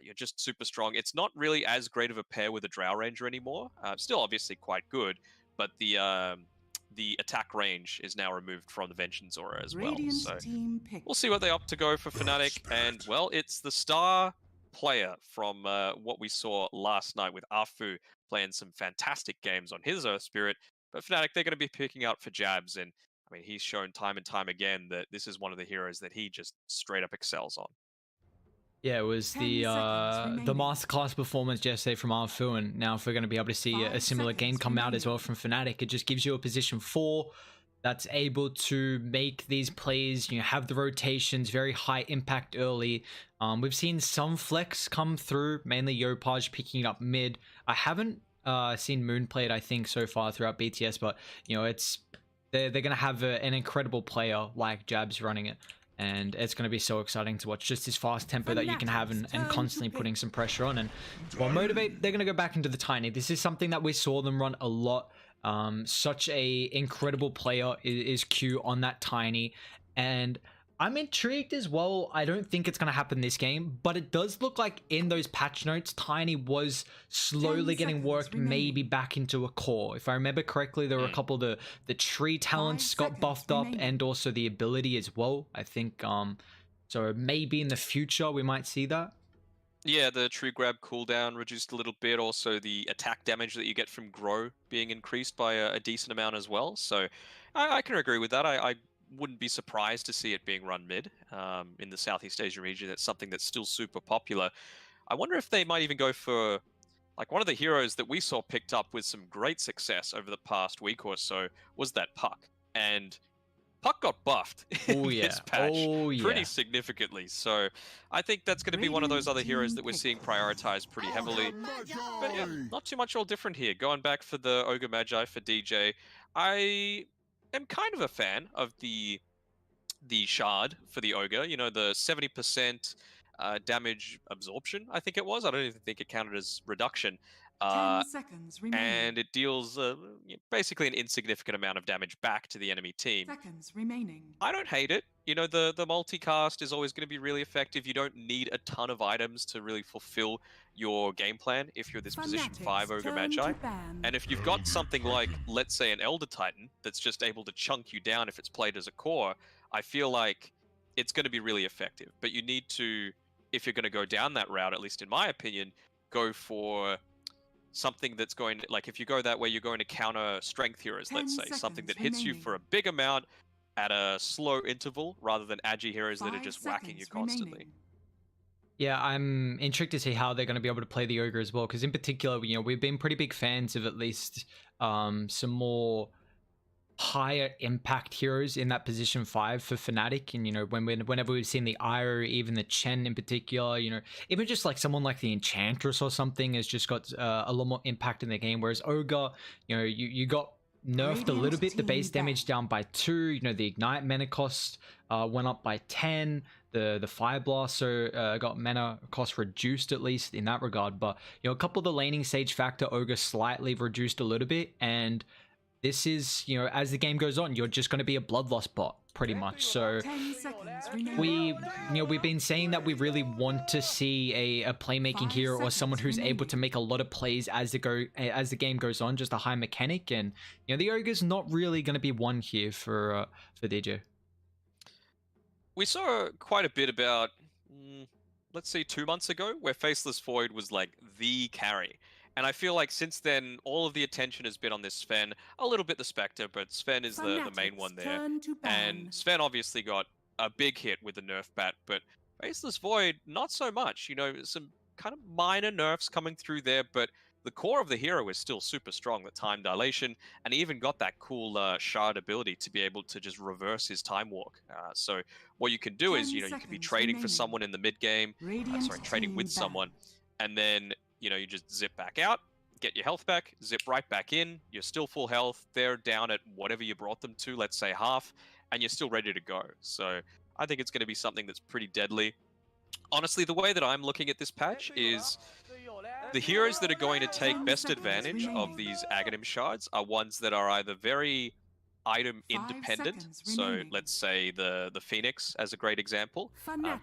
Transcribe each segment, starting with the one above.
you're just super strong. It's not really as great of a pair with a Drow Ranger anymore. Still obviously quite good, but the attack range is now removed from the Vengeance Aura as well. So we'll see what they opt to go for Fnatic. And, well, it's the star player from what we saw last night with Afu playing some fantastic games on his Earth Spirit. But Fnatic, they're going to be picking up for Jabs. And, I mean, he's shown time and time again that this is one of the heroes that he just straight up excels on. Yeah, it was the masterclass performance yesterday from Arfu, and now if we're going to be able to see a similar game come out as well from Fnatic, it just gives you a position 4 that's able to make these plays, have the rotations, very high impact early. We've seen some flex come through, mainly Yopaj picking it up mid. I haven't seen Moon play it, I think, so far throughout BTS, but they're going to have an incredible player like Jabs running it. And it's going to be so exciting to watch, just this fast tempo that you can have and constantly putting some pressure on. And while Motivate, they're going to go back into the Tiny. This is something that we saw them run a lot. Such a incredible player is Q on that Tiny. And I'm intrigued as well. I don't think it's going to happen this game, but it does look like in those patch notes, Tiny was slowly getting worked maybe back into a core. If I remember correctly, there were a couple of the tree talents got buffed up and also the ability as well. I think, so maybe in the future we might see that. Yeah, the tree grab cooldown reduced a little bit. Also, the attack damage that you get from Grow being increased by a decent amount as well. So I can agree with that. I wouldn't be surprised to see it being run mid in the Southeast Asian region. It's something that's still super popular. I wonder if they might even go for, like, one of the heroes that we saw picked up with some great success over the past week or so was that Puck. And Puck got buffed in this patch pretty significantly. So I think that's going to be one of those other heroes that we're seeing prioritized pretty heavily. But yeah, not too much all different here. Going back for the Ogre Magi for DJ, I am kind of a fan of the shard for the Ogre. The 70% damage absorption, I think it was. I don't even think it counted as reduction. 10 seconds remaining. And it deals basically an insignificant amount of damage back to the enemy team. Seconds remaining. I don't hate it. The multicast is always going to be really effective. You don't need a ton of items to really fulfill your game plan if you're this position 5 Ogre Magi. And if you've got something like, let's say, an Elder Titan that's just able to chunk you down if it's played as a core, I feel like it's going to be really effective. But you need to, if you're going to go down that route, at least in my opinion, go for something that's going to, like, if you go that way, you're going to counter strength heroes, let's say. Something that hits you for a big amount at a slow interval, rather than agi heroes that are just whacking you constantly. Yeah, I'm intrigued to see how they're going to be able to play the Ogre as well, because in particular, we've been pretty big fans of at least some more higher impact heroes in that position 5 for Fnatic. And whenever we've seen the Iro, even the Chen in particular, even just like someone like the Enchantress or something has just got a lot more impact in the game. Whereas Ogre, you got nerfed a little bit, the base damage down by 2, the ignite mana cost went up by 10, the fire blaster got mana cost reduced, at least in that regard. But a couple of the laning stage factor, Ogre slightly reduced a little bit, and this is, as the game goes on, you're just going to be a bloodlust bot pretty much. So we've been saying that we really want to see a playmaking hero or someone who's able to make a lot of plays as the game goes on, just a high mechanic. And the Ogre's not really going to be one here for DJ. We saw quite a bit about, let's see, 2 months ago, where Faceless Void was like the carry. And I feel like since then, all of the attention has been on this Sven, a little bit the Spectre, but Sven is the main one there. And Sven obviously got a big hit with the nerf bat, but Faceless Void, not so much. Some kind of minor nerfs coming through there, but the core of the hero is still super strong, the time dilation, and he even got that cool shard ability to be able to just reverse his time walk. So what you can do is, you can be trading for someone in the mid game, trading with someone, and then you just zip back out, get your health back, zip right back in, you're still full health, they're down at whatever you brought them to, let's say half, and you're still ready to go. So I think it's going to be something that's pretty deadly. Honestly, the way that I'm looking at this patch is the heroes that are going to take best advantage of these Aghanim shards are ones that are either very item 5 independent. seconds So remaining. let's say the Phoenix as a great example.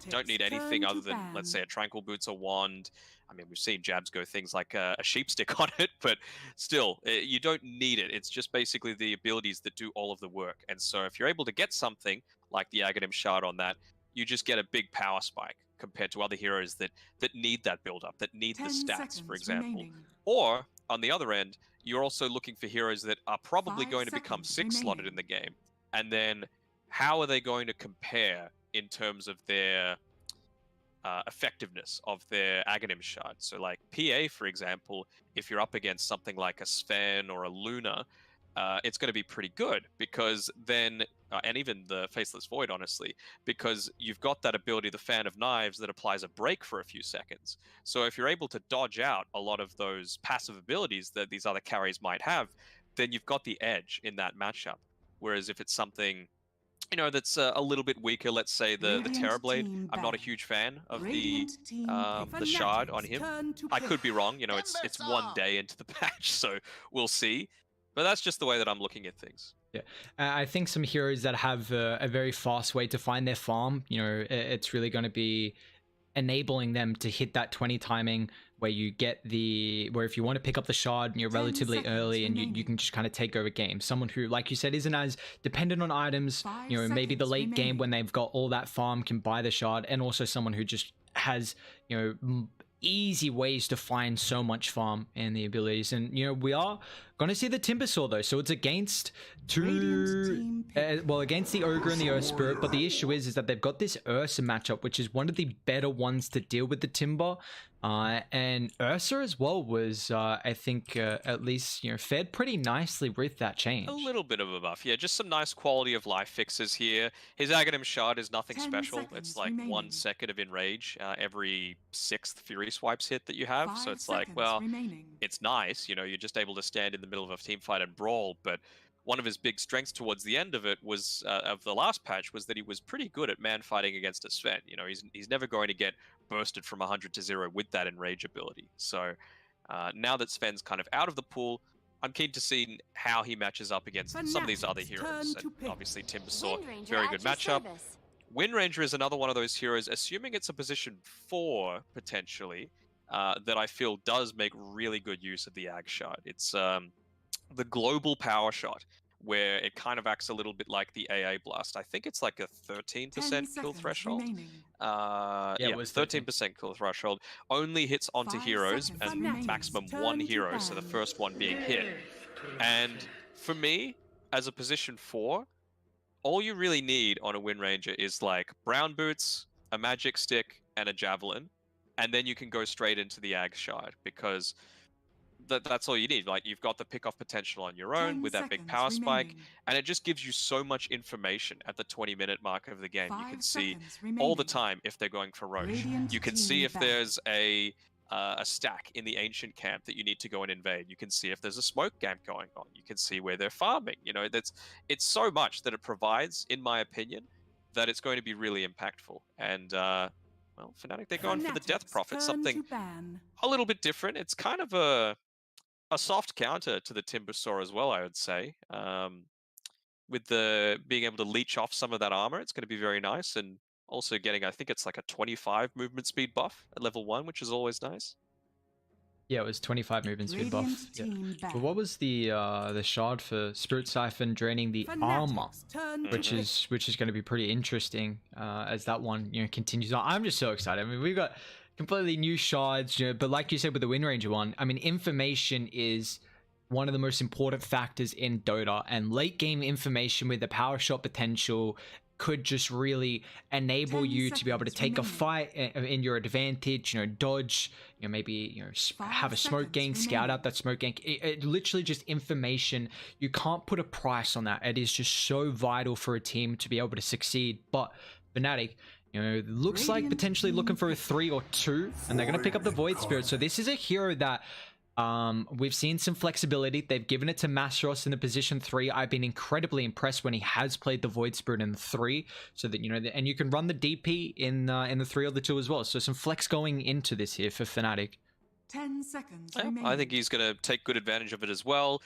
Don't need anything other than, let's say, a Tranquil Boots or Wand. I mean, we've seen Jabs go things like a sheep stick on it, but still, you don't need it. It's just basically the abilities that do all of the work. And so if you're able to get something like the Aghanim Shard on that, you just get a big power spike compared to other heroes that need that build-up, that need the 10 stats, seconds for example. remaining. Or, on the other end, you're also looking for heroes that are probably 5 going to become seconds 6-slotted in the game. And then how are they going to compare in terms of their effectiveness of their Aghanim Shard? So like PA, for example, if you're up against something like a Sven or a Luna, it's going to be pretty good because then, and even the Faceless Void, honestly, because you've got that ability, the Fan of Knives, that applies a break for a few seconds. So if you're able to dodge out a lot of those passive abilities that these other carries might have, then you've got the edge in that matchup. Whereas if it's something, you know, that's a little bit weaker, let's say the Terrorblade, I'm not a huge fan of the shard on him. I could be wrong, you know, it's one day into the patch, so we'll see. But that's just the way that I'm looking at things. Yeah, I think some heroes that have a very fast way to find their farm, you know, it's really going to be enabling them to hit that 20 timing where you get where if you want to pick up the shard and you're relatively early and you can just kind of take over games. Someone who, like you said, isn't as dependent on items, you know, maybe the late game when they've got all that farm can buy the shard, and also someone who just has, you know, easy ways to find so much farm and the abilities. And you know, we are going to see the Timbersaw though, so it's against against the Ogre and the Earth Spirit, but the issue is that they've got this Ursa matchup, which is one of the better ones to deal with the Timber. And Ursa as well was, I think, at least, you know, fared pretty nicely with that change. A little bit of a buff, yeah. Just some nice quality of life fixes here. His Aghanim Shard is nothing special. It's like 1 second of enrage every 6th Fury Swipes hit that you have. So it's like, well, it's nice. You know, you're just able to stand in the middle of a team fight and brawl. But one of his big strengths towards the end of it was, of the last patch, was that he was pretty good at man fighting against a Sven. You know, he's never going to get bursted from 100 to 0 with that enrage ability. So now that Sven's kind of out of the pool, I'm keen to see how he matches up against some of these other heroes. And obviously Timbersaw, very good matchup. Windranger is another one of those heroes, assuming it's a position 4 potentially, that I feel does make really good use of the Ag Shard. It's the global power shot, where it kind of acts a little bit like the AA Blast. I think it's like a 13% kill threshold. Yeah, it was 13% kill threshold. Only hits onto heroes, and maximum 1 hero, so the first one being hit. And for me, as a position 4, all you really need on a Windranger is like brown boots, a magic stick, and a javelin, and then you can go straight into the Ag Shard, because that's all you need. Like, you've got the pick-off potential on your own with that big power spike, and it just gives you so much information at the 20-minute mark of the game. You can see all the time if they're going for Roche. You can see if there's a stack in the ancient camp that you need to go and invade. You can see if there's a smoke camp going on. You can see where they're farming. You know, it's so much that it provides, in my opinion, that it's going to be really impactful. And well, Fnatic, they're going for the Death Prophet, something a little bit different. It's kind of a soft counter to the Timbersaw as well, I would say. With the being able to leech off some of that armor, it's going to be very nice, and also getting, I think it's like a 25 movement speed buff at level 1, which is always nice. Yeah, it was 25 movement speed buff. Yeah. But what was the shard for Spirit Siphon draining the armor, which is going to be pretty interesting as that one, you know, continues on. I'm just so excited. I mean, we've got completely new shards, you know, but like you said with the Windranger one, I mean, information is one of the most important factors in Dota, and late game information with the power shot potential could just really enable you to be able to take a fight in your advantage, you know, dodge, you know, maybe, you know, have a smoke gank, scout out that smoke gank. It literally just information. You can't put a price on that. It is just so vital for a team to be able to succeed. But Fnatic, you know, looks like potentially looking for a 3 or 2, and they're going to pick up the Void Spirit. So this is a hero that we've seen some flexibility. They've given it to Masros in the position 3. I've been incredibly impressed when he has played the Void Spirit in 3, so that, you know, and you can run the DP in the 3 or the 2 as well. So some flex going into this here for Fnatic. 10 seconds. Yeah, I think he's going to take good advantage of it as well.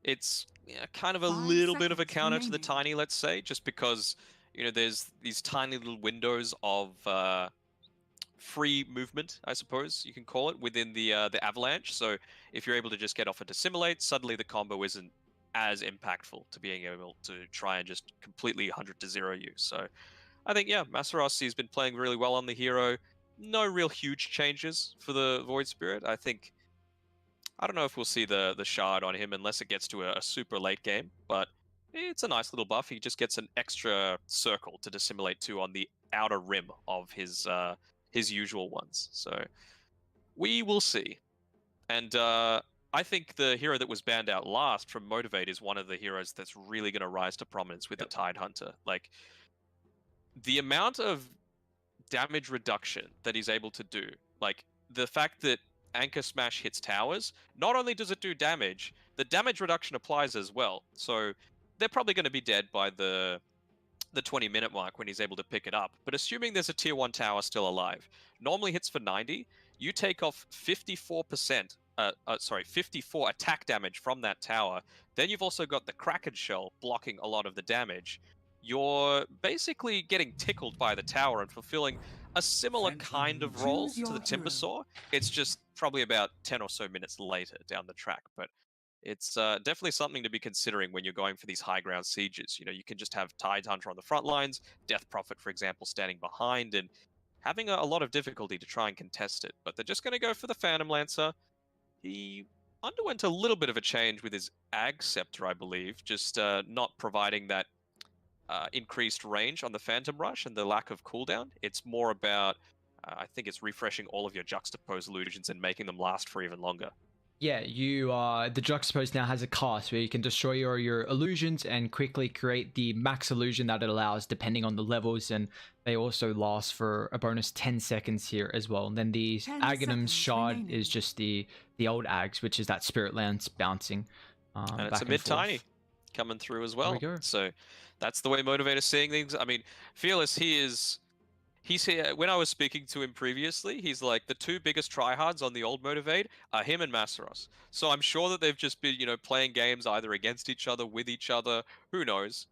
it's kind of a 5 little bit of a seconds counter to the remaining. Tiny, let's say, just because there's these tiny little windows of free movement, I suppose you can call it, within the avalanche. So if you're able to just get off and dissimulate, suddenly the combo isn't as impactful to being able to try and just completely 100 to 0 you. So I think, yeah, Masaros has been playing really well on the hero. No real huge changes for the Void Spirit. I don't know if we'll see the shard on him unless it gets to a super late game, but it's a nice little buff. He just gets an extra circle to dissimulate to on the outer rim of his usual ones. So we will see. And I think the hero that was banned out last from Motivate is one of the heroes that's really going to rise to prominence with the Tide Hunter. Like, the amount of damage reduction that he's able to do, like the fact that Anchor Smash hits towers, not only does it do damage, the damage reduction applies as well. So they're probably going to be dead by the 20-minute mark when he's able to pick it up. But assuming there's a tier 1 tower still alive, normally hits for 90, you take off 54%, 54 attack damage from that tower. Then you've also got the Kraken Shell blocking a lot of the damage. You're basically getting tickled by the tower and fulfilling a similar kind of role to the Timber Saw. It's just probably about 10 or so minutes later down the track. But it's definitely something to be considering when you're going for these high ground sieges. You can just have Tide Hunter on the front lines, Death Prophet, for example, standing behind, and having a lot of difficulty to try and contest it. But they're just going to go for the Phantom Lancer. He underwent a little bit of a change with his Ag Scepter, I believe, just not providing that increased range on the Phantom Rush and the lack of cooldown. It's more about, I think it's refreshing all of your juxtaposed illusions and making them last for even longer. Yeah, the Juxtapose now has a cast where you can destroy your illusions and quickly create the max illusion that it allows depending on the levels, and they also last for a bonus 10 seconds here as well. And then the Aghanim's Shard remaining. Is just the old Ags, which is that Spirit Lance bouncing. And it's a mid-tiny coming through as well. So that's the way Motivator's seeing things. I mean, Fearless, he's here. When I was speaking to him previously, he's like, the two biggest tryhards on the old Motivate are him and Masaros. So I'm sure that they've just been, playing games either against each other, with each other, who knows,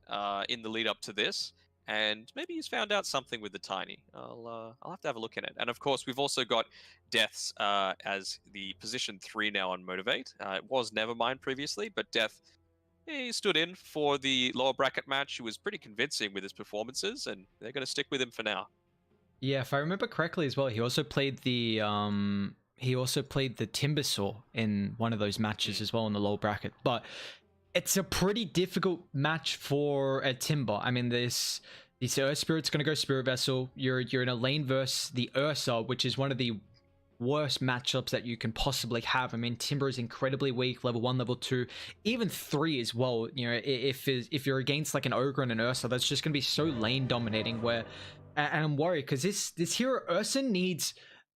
in the lead up to this. And maybe he's found out something with the Tiny. I'll have to have a look at it. And of course, we've also got Death's as the position 3 now on Motivate. It was Nevermind previously, but Death, he stood in for the lower bracket match. He was pretty convincing with his performances, and they're going to stick with him for now. Yeah, if I remember correctly as well, he also played the Timber Saw in one of those matches as well in the low bracket. But it's a pretty difficult match for a Timber. I mean, this Earth Spirit's gonna go Spirit Vessel. You're in a lane versus the Ursa, which is one of the worst matchups that you can possibly have. I mean, Timber is incredibly weak, level 1, level 2, even 3 as well. If you're against like an Ogre and an Ursa, that's just gonna be so lane dominating where. And I'm worried because this hero Ursa needs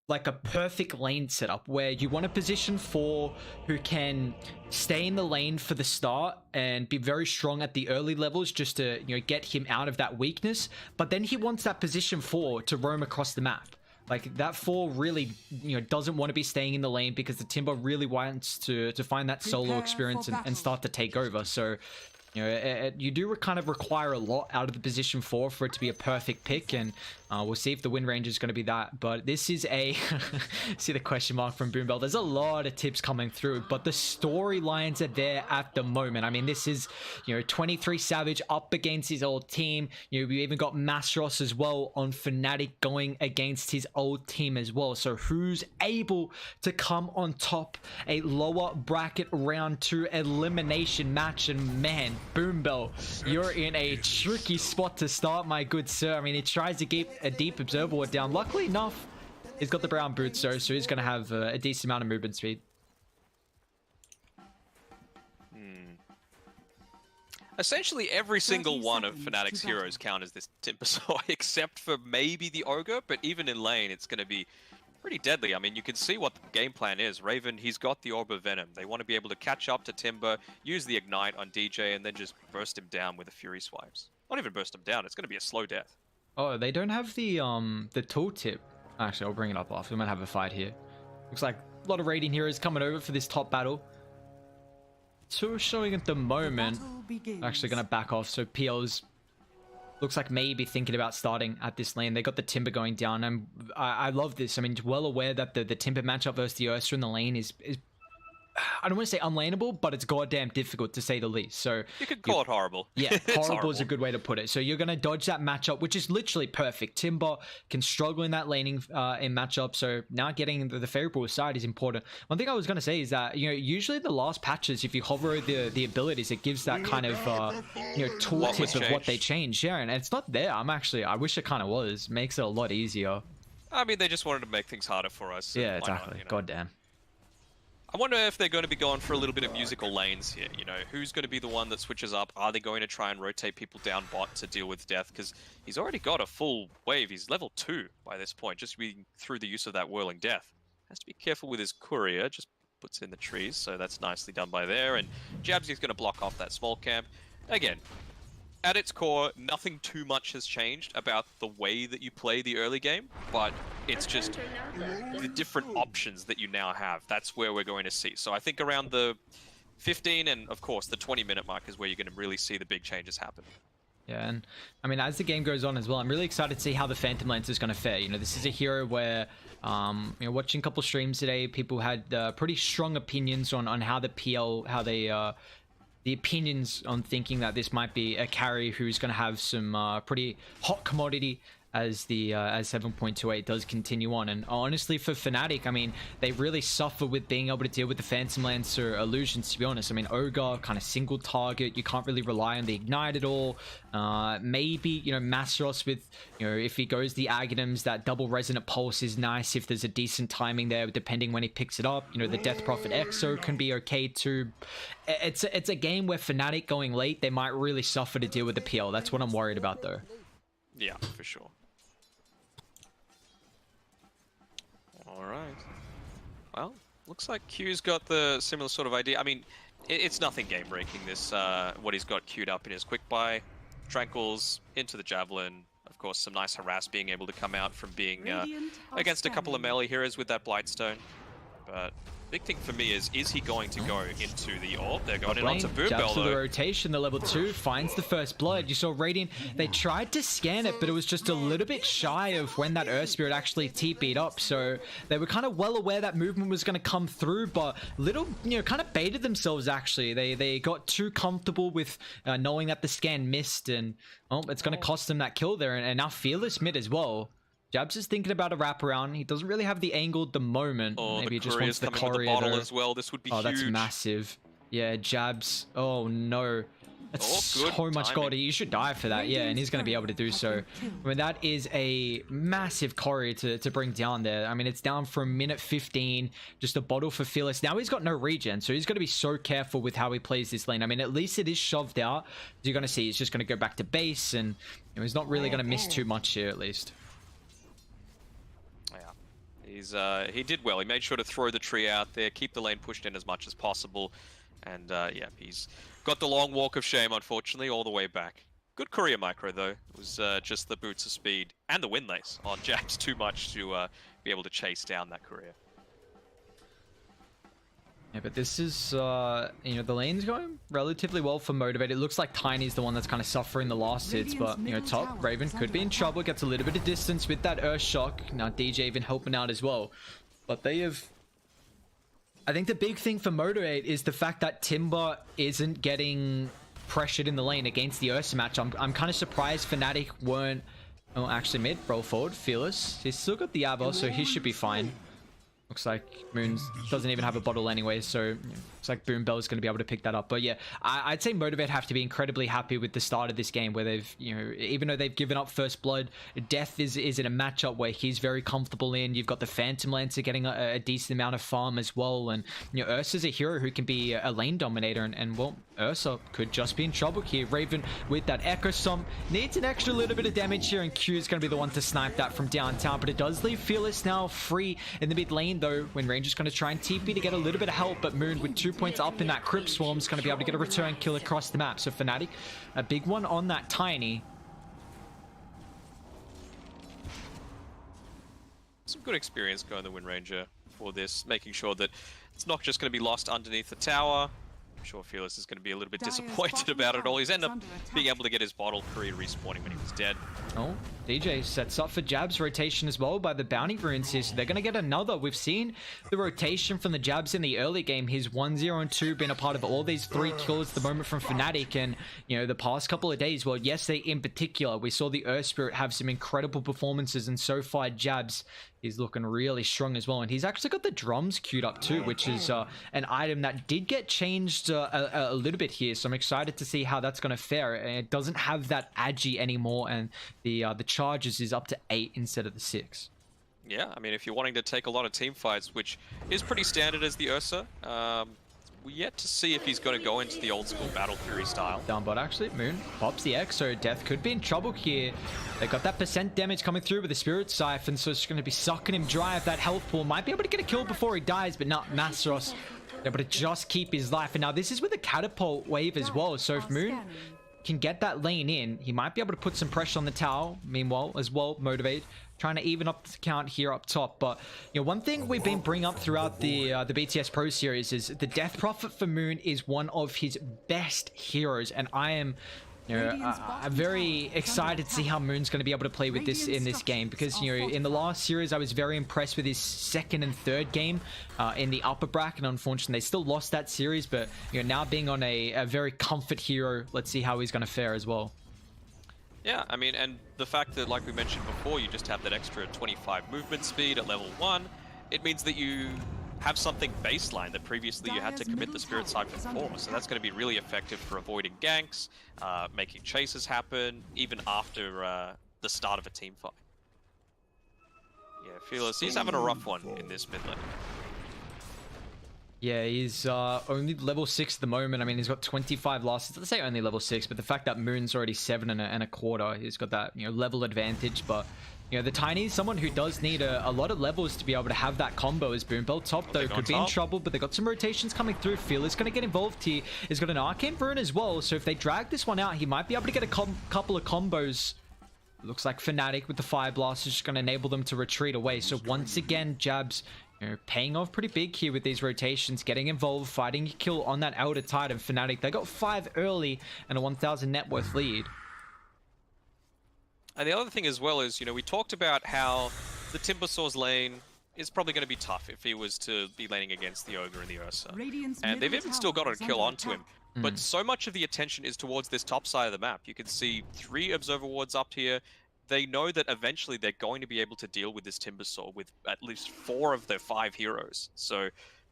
like a perfect lane setup where you want a position 4 who can stay in the lane for the start and be very strong at the early levels just to get him out of that weakness, but then he wants that position 4 to roam across the map. Like that 4 really doesn't want to be staying in the lane because the Timber really wants to find that solo experience and start to take over. So you do kind of require a lot out of the position 4 for it to be a perfect pick, and we'll see if the win range is going to be that. But this is a see the question mark from Boombell. There's a lot of tips coming through, but the storylines are there at the moment. I mean, this is 23 Savage up against his old team. We even got Masros as well on Fnatic going against his old team as well. So who's able to come on top? A lower bracket round 2 elimination match, and man, Boombell, you're in a tricky spot to start, my good sir. I mean, he tries to keep a deep observer ward down. Luckily enough, he's got the brown boots, so he's going to have a decent amount of movement speed. Essentially, every single one of Fnatic's heroes count as this Timber Saw, except for maybe the Ogre, but even in lane, it's going to be pretty deadly. I mean, you can see what the game plan is. Raven, he's got the Orb of Venom. They want to be able to catch up to Timber, use the Ignite on DJ, and then just burst him down with the Fury Swipes. Not even burst him down, it's going to be a slow death. Oh, they don't have the tooltip. Actually, I'll bring it up after. We might have a fight here. Looks like a lot of raiding heroes coming over for this top battle. 2 showing at the moment. Battle begins. Actually going to back off. So PL's looks like maybe thinking about starting at this lane. They got the Timber going down, and I love this. I mean, well aware that the Timber matchup versus the Ursa in the lane is I don't want to say unlaneable, but it's goddamn difficult to say the least. So you could call it horrible. Yeah, It's horrible is a good way to put it. So you're going to dodge that matchup, which is literally perfect. Timber can struggle in that laning in matchup, so now getting the favorable side is important. One thing I was going to say is that, you know, usually the last patches, if you hover the abilities, it gives that kind of, you know, tooltip of what they change. Yeah, and it's not there. I wish it kind of was. Makes it a lot easier. I mean, they just wanted to make things harder for us. So Yeah, exactly. Not, you know? Goddamn. I wonder if they're going to be going for a little bit of musical lanes here. You know, who's going to be the one that switches up? Are they going to try and rotate people down bot to deal with Death? Because he's already got a full wave. He's level 2 by this point, just through the use of that Whirling Death. Has to be careful with his courier, just puts in the trees, so that's nicely done by there. And Jabsy's going to block off that small camp. Again, at its core, nothing too much has changed about the way that you play the early game, but it's just the different options that you now have. That's where we're going to see. So I think around the 15 and, of course, the 20-minute mark is where you're going to really see the big changes happen. Yeah, and I mean, as the game goes on as well, I'm really excited to see how the Phantom Lance is going to fare. You know, this is a hero where, you know, watching a couple streams today, people had pretty strong opinions on how the PL, how they, the opinions on thinking that this might be a carry who's going to have some pretty hot commodity as the as 7.28 does continue on. And honestly, for Fnatic, I mean, they really suffer with being able to deal with the Phantom Lancer illusions, to be honest. I mean, Ogre, kind of single target, you can't really rely on the Ignite at all. Maybe, you know, Masros with, you know, if he goes the Aghanims, that double Resonant Pulse is nice if there's a decent timing there, depending when he picks it up. You know, the Death Prophet Exo can be okay too. It's a game where Fnatic going late, they might really suffer to deal with the PL. That's what I'm worried about, though. Yeah, for sure. Alright. Well, looks like Q's got the similar sort of idea. I mean, it's nothing game-breaking, this, what he's got queued up in his quick buy. Tranquils into the Javelin. Of course, some nice harass being able to come out from being against a couple of melee heroes with that Blightstone. But big thing for me is he going to go into the orb? They're going in onto Boombell, though. The rotation, the level 2 finds the first blood. You saw Radiant, they tried to scan it, but it was just a little bit shy of when that Earth Spirit actually TP'd up. So they were kind of well aware that movement was going to come through, but little, you know, kind of baited themselves, actually. They got too comfortable with knowing that the scan missed, and it's going to cost them that kill there. And now Fearless mid as well. Jabs is thinking about a wraparound. He doesn't really have the angle at the moment. Maybe he just wants the courier as well. This would be huge. That's massive. Yeah, Jabs. Oh no. That's so much gold. You should die for that. Yeah, and he's going to be able to do so. I mean, that is a massive courier to bring down there. I mean, it's down for a minute 15. Just a bottle for Fearless. Now he's got no regen, so he's got to be so careful with how he plays this lane. I mean, at least it is shoved out. As you're going to see, he's just going to go back to base, and you know, he's not really going to miss too much here, at least. He did well. He made sure to throw the tree out there, keep the lane pushed in as much as possible. And yeah, he's got the long walk of shame, unfortunately, all the way back. Good courier micro, though. It was just the boots of speed and the wind lace on Jabs too much to be able to chase down that courier. Yeah, but this is, you know, the lane's going relatively well for Motivate. It looks like Tiny's the one that's kind of suffering the last hits, but, you know, top Raven could be in trouble, gets a little bit of distance with that Earth Shock. Now DJ even helping out as well. But they have... I think the big thing for Motivate is the fact that Timber isn't getting pressured in the lane against the Ursa match. I'm kind of surprised Fnatic weren't... Oh, actually mid, roll forward, Fearless. He's still got the Ava, so he should be fine. Looks like Moons doesn't even have a bottle anyway, so looks like Boombell is going to be able to pick that up. But yeah, I'd say Motivate have to be incredibly happy with the start of this game, where they've, you know, even though they've given up first blood, Death is in a matchup where he's very comfortable in. You've got the Phantom Lancer getting a decent amount of farm as well, and you know, Ursa's a hero who can be a lane dominator, and well, Ursa could just be in trouble here. Raven with that Echo Stomp needs an extra little bit of damage here, and Q is going to be the one to snipe that from downtown, but it does leave Fearless now free in the mid lane, though, when Ranger's going to try and TP to get a little bit of help, but Moon with 2 points up in that Crypt Swarm is going to be able to get a return kill across the map. So Fnatic, a big one on that Tiny. Some good experience going the Wind Ranger for this, making sure that it's not just going to be lost underneath the tower. I'm sure Fearless is going to be a little bit Dire's disappointed bottom about it all. tower He's is ended up under attack. being able to get his bottle career respawning when he was dead. Oh, DJ sets up for Jab's rotation as well by the bounty runes here, so they're going to get another. We've seen the rotation from the Jabs in the early game. He's 1-0 and 2, been a part of all these 3 kills at the moment from Fnatic, and you know, the past couple of days, well, yesterday in particular, we saw the Earth Spirit have some incredible performances, and so far Jabs is looking really strong as well. And he's actually got the drums queued up too, which is an item that did get changed a little bit here, so I'm excited to see how that's going to fare. And it doesn't have that agi anymore, and the charges is up to 8 instead of the 6. Yeah, I mean, if you're wanting to take a lot of team fights, which is pretty standard as the Ursa, we're yet to see if he's going to go into the old school Battle Fury style. Down bot actually, Moon pops the X, so Death could be in trouble here. They got that percent damage coming through with the Spirit Siphon, so it's going to be sucking him dry of that health pool. Might be able to get a kill before he dies, but not Nasros able to just keep his life. And now this is with a catapult wave as well, so if Moon can get that lane in, he might be able to put some pressure on the tower. Meanwhile, as well, Motivate trying to even up the count here up top. But you know, one thing we've been bringing up throughout the BTS Pro series is the Death Prophet for Moon is one of his best heroes, and I am, you know, I'm very excited to see how Moon's going to be able to play with this in this game, because you know, in the last series I was very impressed with his second and third game in the upper bracket. Unfortunately, they still lost that series, but you know, now being on a very comfort hero, let's see how he's going to fare as well. Yeah, I mean, and the fact that, like we mentioned before, you just have that extra 25 movement speed at level 1, it means that you have something baseline that previously you had to commit the Spirit Siphon for, so that's going to be really effective for avoiding ganks, making chases happen, even after the start of a team fight. Yeah, Fearless, he's having a rough one in this mid lane. Yeah, he's only level 6 at the moment. I mean, he's got 25 losses. Let's say only level 6, but the fact that Moon's already 7 and a quarter, he's got that, you know, level advantage. But you know, the Tiny is someone who does need a lot of levels to be able to have that combo as Boombell top, though could be in trouble, but they got some rotations coming through. Fearless going to get involved here. He's got an Arcane Burn as well, so if they drag this one out, he might be able to get a couple of combos. Looks like Fnatic with the Fire Blast is just going to enable them to retreat away. So once again, Jabs, you know, paying off pretty big here with these rotations, getting involved, fighting a kill on that Elder Titan. Fnatic, they got 5 early and a 1,000 net worth lead. And the other thing as well is, you know, we talked about how the Timbersaw's lane is probably going to be tough if he was to be laning against the Ogre and the Ursa. And they've even still got a kill onto him. But so much of the attention is towards this top side of the map. You can see 3 Observer Wards up here. They know that eventually they're going to be able to deal with this Timbersaw with at least 4 of their 5 heroes. So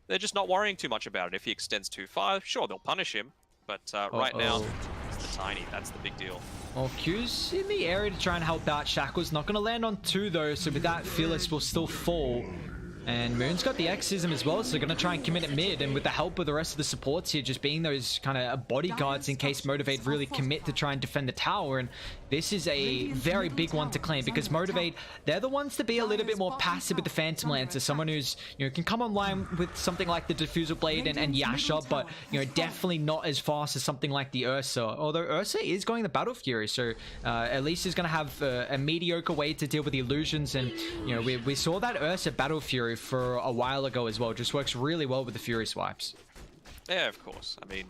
they're just not worrying too much about it. If he extends too far, sure, they'll punish him. But right now, it's the Tiny. That's the big deal. Well, Q's in the area to try and help out. Shackle's not going to land on 2 though, so with that, Fearless will still fall. And Moon's got the Exism as well, so they're going to try and commit it mid, and with the help of the rest of the supports here, just being those kind of bodyguards in case Motivate really commit to try and defend the tower. And this is a very big one to claim, because Motivate, they're the ones to be a little bit more passive with the Phantom Lancer, someone who's, you know, can come online with something like the Diffusal Blade and Yasha, but, you know, definitely not as fast as something like the Ursa. Although Ursa is going the Battle Fury, so at least he's going to have a mediocre way to deal with the illusions. And, you know, we saw that Ursa Battle Fury for a while ago as well. Just works really well with the Fury swipes. Yeah, of course. I mean,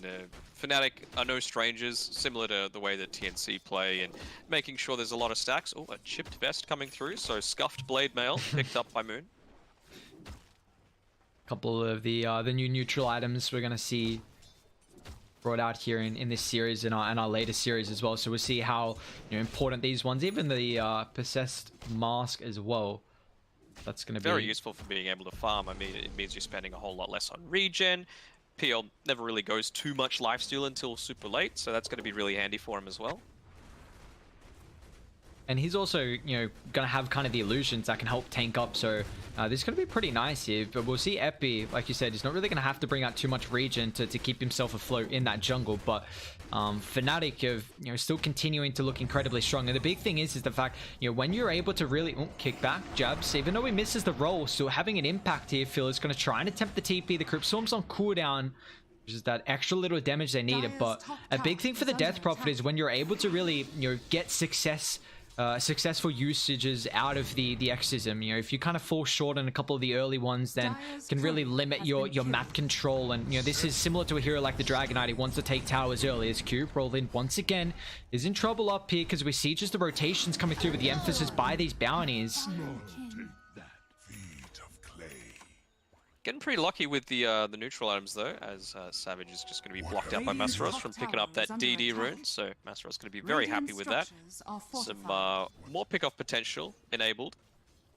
Fnatic are no strangers, similar to the way that TNC play, and making sure there's a lot of stacks. Oh, a chipped vest coming through, so Scuffed Blade Mail picked up by Moon. A couple of the new neutral items we're going to see brought out here in this series and our later series as well. So we'll see how, you know, important these ones, even the Possessed Mask as well. That's going to be very useful for being able to farm. I mean, it means you're spending a whole lot less on regen. PL never really goes too much lifesteal until super late, so that's going to be really handy for him as well. And he's also, you know, going to have kind of the illusions that can help tank up, so this is going to be pretty nice here. But we'll see Epi, like you said, he's not really going to have to bring out too much regen to keep himself afloat in that jungle. But Fnatic have, you know, still continuing to look incredibly strong. And the big thing is the fact, you know, when you're able to really kick back Jabs, even though he misses the roll, still having an impact here. Phil is going to try and attempt the TP. The Crypt Storm's on cooldown, which is that extra little damage they needed. But a big thing for the Death Prophet is when you're able to really, you know, get success successful usages out of the Exorcism. You know, if you kind of fall short on a couple of the early ones, then can really limit your map control. And you know, this is similar to a hero like the Dragon Knight. He wants to take towers early. As Cube rolled in once again is in trouble up here because we see just the rotations coming through with the emphasis by these bounties. Getting pretty lucky with the neutral items though, as Savage is just going to be blocked out by Masaros from picking up that DD rune, so Masaros going to be very happy with that. Some more pickoff potential enabled,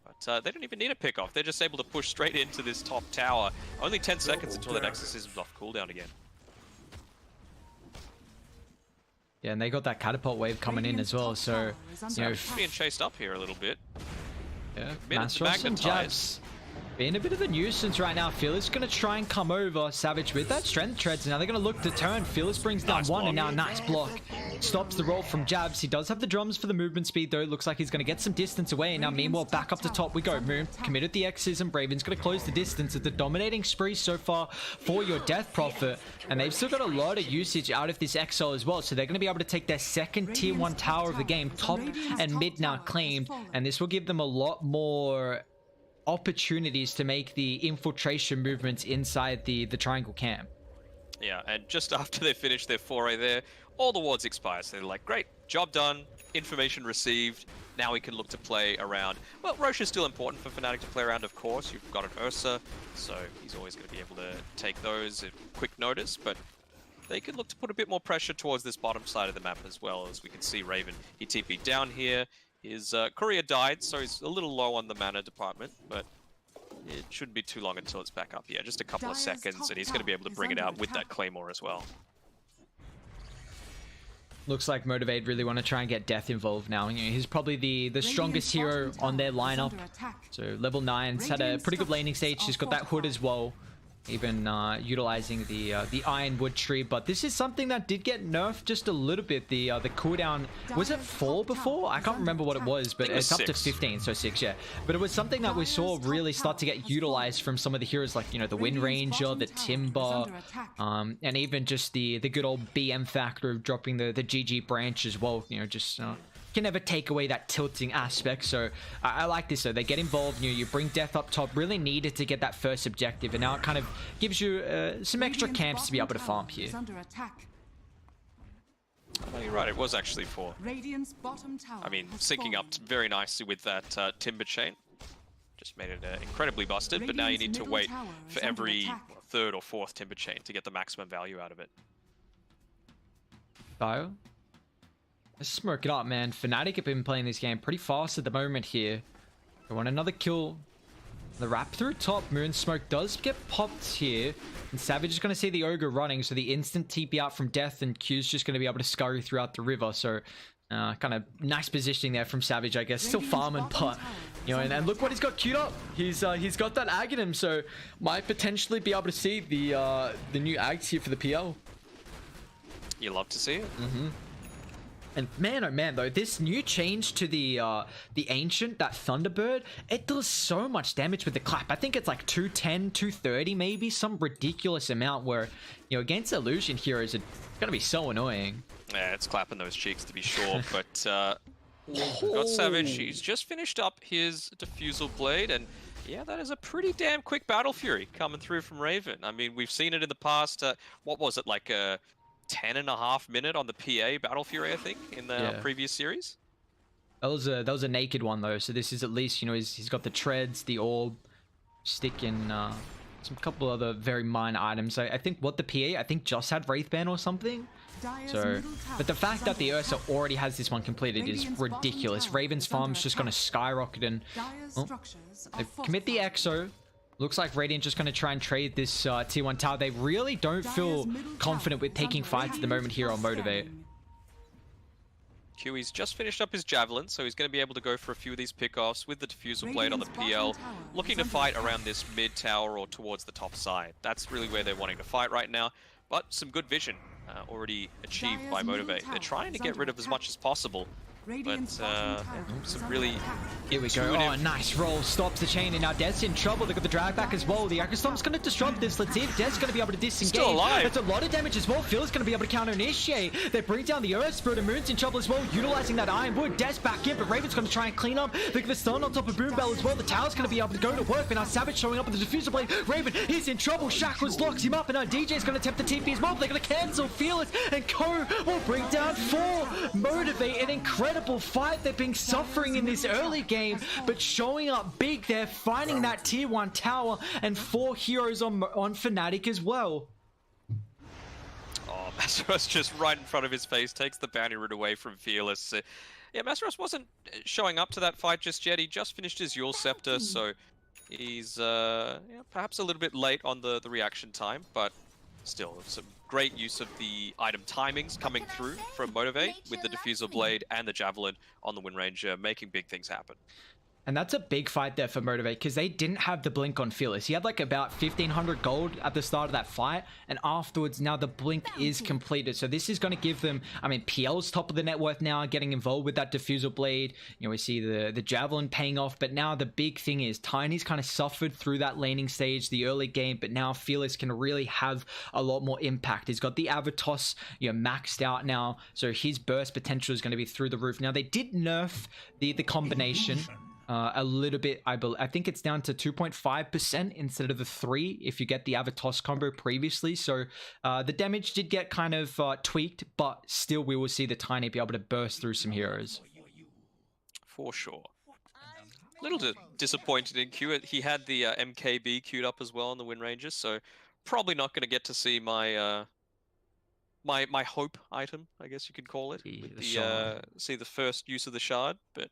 but they don't even need a pickoff, they're just able to push straight into this top tower. Only 10 seconds until that Exorcism's off cooldown again. Yeah, and they got that catapult wave coming in as well, so you know, being chased up here a little bit. Yeah, Masaros and jabs. Being a bit of a nuisance right now. Fearless going to try and come over. Savage with that strength treads. Now they're going to look to turn. Fearless brings down one, and now nice block. Stops the roll from jabs. He does have the drums for the movement speed though. Looks like he's going to get some distance away. Now meanwhile, back up the top we go. Moon committed the Exorcism. Braven's going to close the distance. It's the dominating spree so far for your Death Prophet. And they've still got a lot of usage out of this Exile as well. So they're going to be able to take their second tier 1 tower of the game. Top and mid now claimed. And this will give them a lot more opportunities to make the infiltration movements inside the triangle camp. Yeah, and just after they finish their foray there, all the wards expire. So they're like, great, job done, information received, now we can look to play around. Well, Roche is still important for Fnatic to play around, of course. You've got an Ursa, so he's always going to be able to take those at quick notice, but they can look to put a bit more pressure towards this bottom side of the map as well. As we can see, Raven, he TP'd down here. His courier died, so he's a little low on the mana department, but it shouldn't be too long until it's back up. Yeah, just a couple of seconds, and he's going to be able to bring it out with that Claymore as well. Looks like Motivate really want to try and get Death involved now. You know, he's probably the strongest hero on their lineup. So level 9's had a pretty good laning stage. He's got that hood as well. Even utilizing the Ironwood tree, but this is something that did get nerfed just a little bit. The cooldown, was it 4 before? I can't remember what it was, but it's up to 15, so 6, yeah. But it was something that we saw really start to get utilized from some of the heroes, like, you know, the Wind Ranger, the Timber, and even just the good old BM factor of dropping the GG branch as well. You know, just can never take away that tilting aspect. So I like this though. They get involved. You bring Death up top. Really needed to get that first objective, and now it kind of gives you some extra camps to be able to farm here. Oh, you're right, it was actually 4. I mean, syncing up very nicely with that Timber chain. Just made it incredibly busted, but now you need to wait for every 3rd or 4th Timber chain to get the maximum value out of it. Bio? Let's smoke it up, man. Fnatic have been playing this game pretty fast at the moment here. They want another kill. The wrap through top. Moon Smoke does get popped here. And Savage is going to see the Ogre running, so the instant TP out from Death, and Q's just going to be able to scurry throughout the river. So kind of nice positioning there from Savage, I guess. Still farming, but you know, and look what he's got queued up. He's got that Ag in him, so might potentially be able to see the new Ags here for the PL. You love to see it. And man, oh man, though, this new change to the Ancient, that Thunderbird, it does so much damage with the clap. I think it's like 210, 230 maybe, some ridiculous amount where, you know, against Illusion heroes, it's going to be so annoying. Yeah, it's clapping those cheeks to be sure, but got Savage. He's just finished up his Diffusal Blade, and yeah, that is a pretty damn quick Battle Fury coming through from Raven. I mean, we've seen it in the past, what was it, like a 10.5 minute on the PA Battle Fury, I think, in the previous series. That was a naked one though, so this is at least, you know, he's got the treads, the orb, stick, and some couple other very minor items. I think what the PA, I think just had Wraithband or something. So, but the fact that the Ursa already has this one completed is ridiculous. Raven's farm's just going to skyrocket, and they commit the Exo. Looks like Radiant just going to try and trade this tier 1 tower. They really don't feel confident with taking fights at the moment here on Motivate. Q's just finished up his Javelin, so he's going to be able to go for a few of these pickoffs with the Diffusal Blade on the PL, looking to fight around this mid tower or towards the top side. That's really where they're wanting to fight right now, but some good vision already achieved by Motivate. They're trying to get rid of as much as possible Radiant's But bottom tower is some under really attack. Here we go. Oh, intuitive. nice roll. Stops the chain, and now Death's in trouble. They got the drag back as well. The Acrostom's going to disrupt this. Let's see if Death's going to be able to disengage. Still alive. That's a lot of damage as well. Phil's going to be able to counter-initiate. They bring down the Earth Spirit, and Moon's in trouble as well, utilizing that Ironwood. Death's back in, but Raven's going to try and clean up. Look at the stun on top of Boom Bell as well. The tower's going to be able to go to work, but now Savage showing up with the Diffuser Blade. Raven, he's in trouble. Shackles locks him up, and now DJ's going to attempt the TP as well. They're going to cancel Fearless, and Co will bring down 4. Motivate, an incredible fight. They've been suffering in this early game, but showing up big. They're finding that tier 1 tower, and 4 heroes on Fnatic as well. Oh, Masaros just right in front of his face takes the bounty route away from Fearless. Yeah, Masaros wasn't showing up to that fight just yet. He just finished his Yule Scepter, so he's perhaps a little bit late on the reaction time, but still some great use of the item timings coming through from Motivate with the Diffuser Blade and the Javelin on the Wind Ranger, making big things happen. And that's a big fight there for Motivate, because they didn't have the blink on Fearless. He had like about 1,500 gold at the start of that fight, and afterwards now the blink is completed. So this is going to give them, I mean, PL's top of the net worth now, getting involved with that Diffuser Blade. You know, we see the Javelin paying off, but now the big thing is Tiny's kind of suffered through that laning stage, the early game, but now Fearless can really have a lot more impact. He's got the Avatos, you know, maxed out now, so his burst potential is going to be through the roof. Now they did nerf the combination a little bit. I think it's down to 2.5% instead of the 3 if you get the Avatos combo previously. So the damage did get kind of tweaked, but still we will see the Tiny be able to burst through some heroes. For sure. A little disappointed in Q. He had the MKB queued up as well on the Wind Rangers, so probably not going to get to see my my hope item, I guess you could call it. See the first use of the shard, but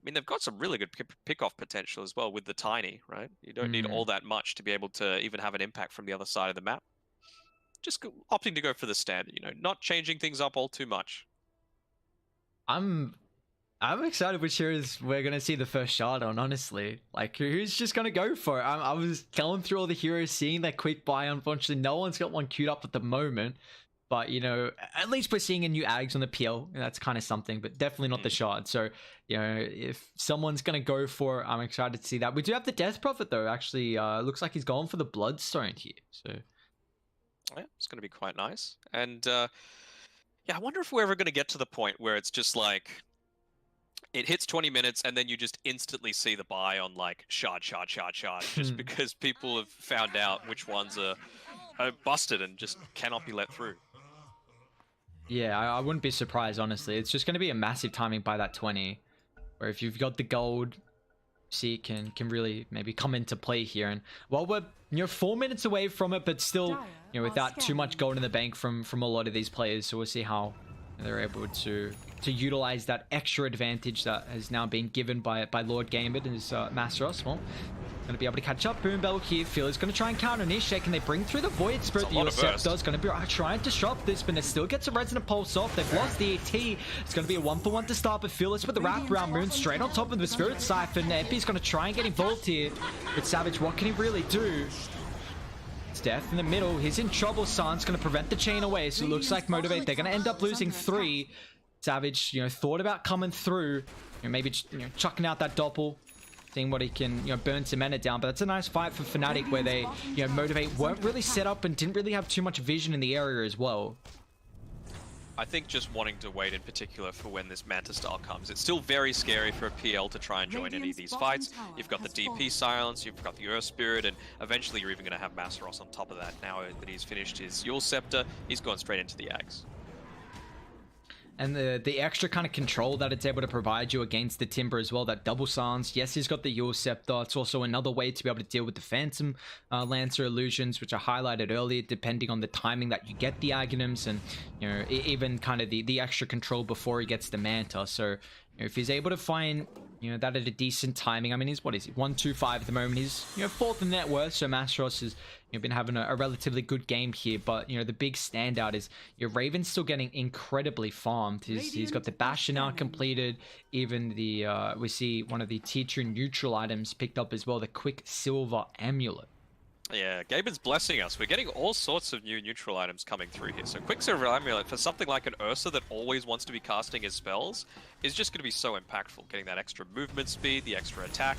I mean, they've got some really good pick-off potential as well with the Tiny, right? You don't need all that much to be able to even have an impact from the other side of the map. Just opting to go for the standard, you know, not changing things up all too much. I'm excited which heroes we're going to see the first shard on, honestly. Like, who's just going to go for it? I was going through all the heroes, seeing that quick buy. Unfortunately, no one's got one queued up at the moment. But, you know, at least we're seeing a new Ags on the PL. That's kind of something, but definitely not the shard. So, you know, if someone's going to go for it, I'm excited to see that. We do have the Death Prophet, though. Actually, looks like he's going for the Bloodstone here. So, yeah, it's going to be quite nice. And, yeah, I wonder if we're ever going to get to the point where it's just like, it hits 20 minutes and then you just instantly see the buy on, like, shard, just because people have found out which ones are busted and just cannot be let through. Yeah, I wouldn't be surprised, honestly. It's just going to be a massive timing by that 20, where if you've got the gold, see it can really maybe come into play here. And while we're 4 minutes away from it, but still without too much gold in the bank from a lot of these players, so we'll see how they're able to utilize that extra advantage that has now been given by Lord Gambit and his Masteros. Well, going to be able to catch up. Boom Bell here. Phil is going to try and counter initiate. Can they bring through the Void Spirit? The Scepter is going to be trying to disrupt this, but it still gets a Resonant Pulse off. They've lost the ET. It's going to be a 1-for-1 to start, but Fearless with the wraparound Moon straight on top of the Spirit Siphon. Epi's going to try and get involved here. But Savage, what can he really do? It's Death in the middle. He's in trouble. San's going to prevent the chain away, so it looks like Motivate. They're going to end up losing 3. Savage, thought about coming through. Maybe chucking out that Doppel, seeing what he can, burn some mana down. But that's a nice fight for Fnatic, where they, Motivate weren't really set up and didn't really have too much vision in the area as well. I think just wanting to wait in particular for when this Manta style comes. It's still very scary for a PL to try and join any of these fights. You've got the DP silence, you've got the Earth Spirit, and eventually you're even going to have Masteros on top of that. Now that he's finished his Yule Scepter, he's gone straight into the Ags. And the extra kind of control that it's able to provide you against the Timber as well, that double silence. Yes, he's got the Yule Scepter. It's also another way to be able to deal with the Phantom Lancer illusions, which I highlighted earlier, depending on the timing that you get the Aghanims, and even kind of the extra control before he gets the Manta. So if he's able to find that at a decent timing, I mean, what is he, 125 at the moment. He's 4th in net worth, so Masteros has been having a relatively good game here. But the big standout is Raven's still getting incredibly farmed. He's got the Bastion now completed. Even the we see one of the tier 2 neutral items picked up as well, the Quick Silver Amulet. Yeah, Gaben's blessing us. We're getting all sorts of new neutral items coming through here. So Quicksilver Amulet for something like an Ursa that always wants to be casting his spells is just going to be so impactful. Getting that extra movement speed, the extra attack.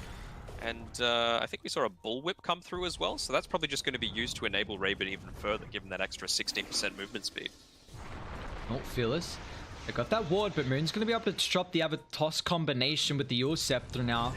And I think we saw a Bullwhip come through as well. So that's probably just going to be used to enable Raven even further, given that extra 16% movement speed. Not Fearless. They got that ward, but Moon's going to be able to disrupt the Avatos combination with the Yor Scepter now.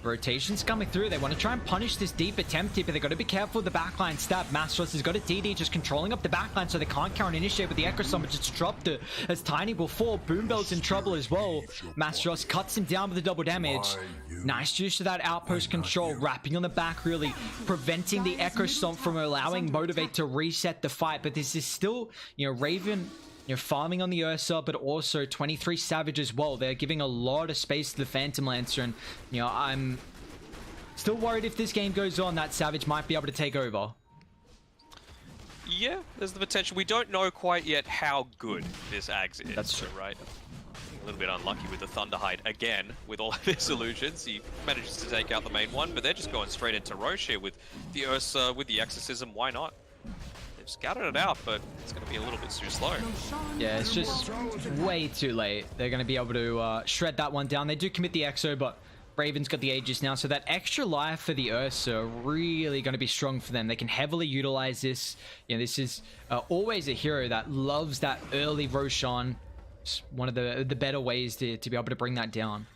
Rotations coming through. They want to try and punish this deep attempt here, but they got to be careful with the backline stab. Mastros has got a DD just controlling up the backline so they can't counter initiate with the Echo Summon. Just dropped it as Tiny before. Boombell's in trouble as well. Mastros cuts him down with the double damage. Nice use of that outpost control, wrapping on the back, really preventing the Echo Stomp from allowing Motivate to reset the fight. But this is still, Raven, farming on the Ursa, but also 23 Savage as well. They're giving a lot of space to the Phantom Lancer, and I'm still worried if this game goes on, that Savage might be able to take over. Yeah, there's the potential. We don't know quite yet how good this Ags is. That's true, right? A little bit unlucky with the Thunderhide again, with all of his illusions. He manages to take out the main one, but they're just going straight into Roche here with the Ursa, with the Exorcism. Why not? Scouted it out, but it's going to be a little bit too slow. Yeah, it's just way too late. They're going to be able to shred that one down. They do commit the Exo, but Raven's got the Aegis now, so that extra life for the Ursa really going to be strong for them. They can heavily utilize this. This is always a hero that loves that early Roshan. It's one of the better ways to be able to bring that down.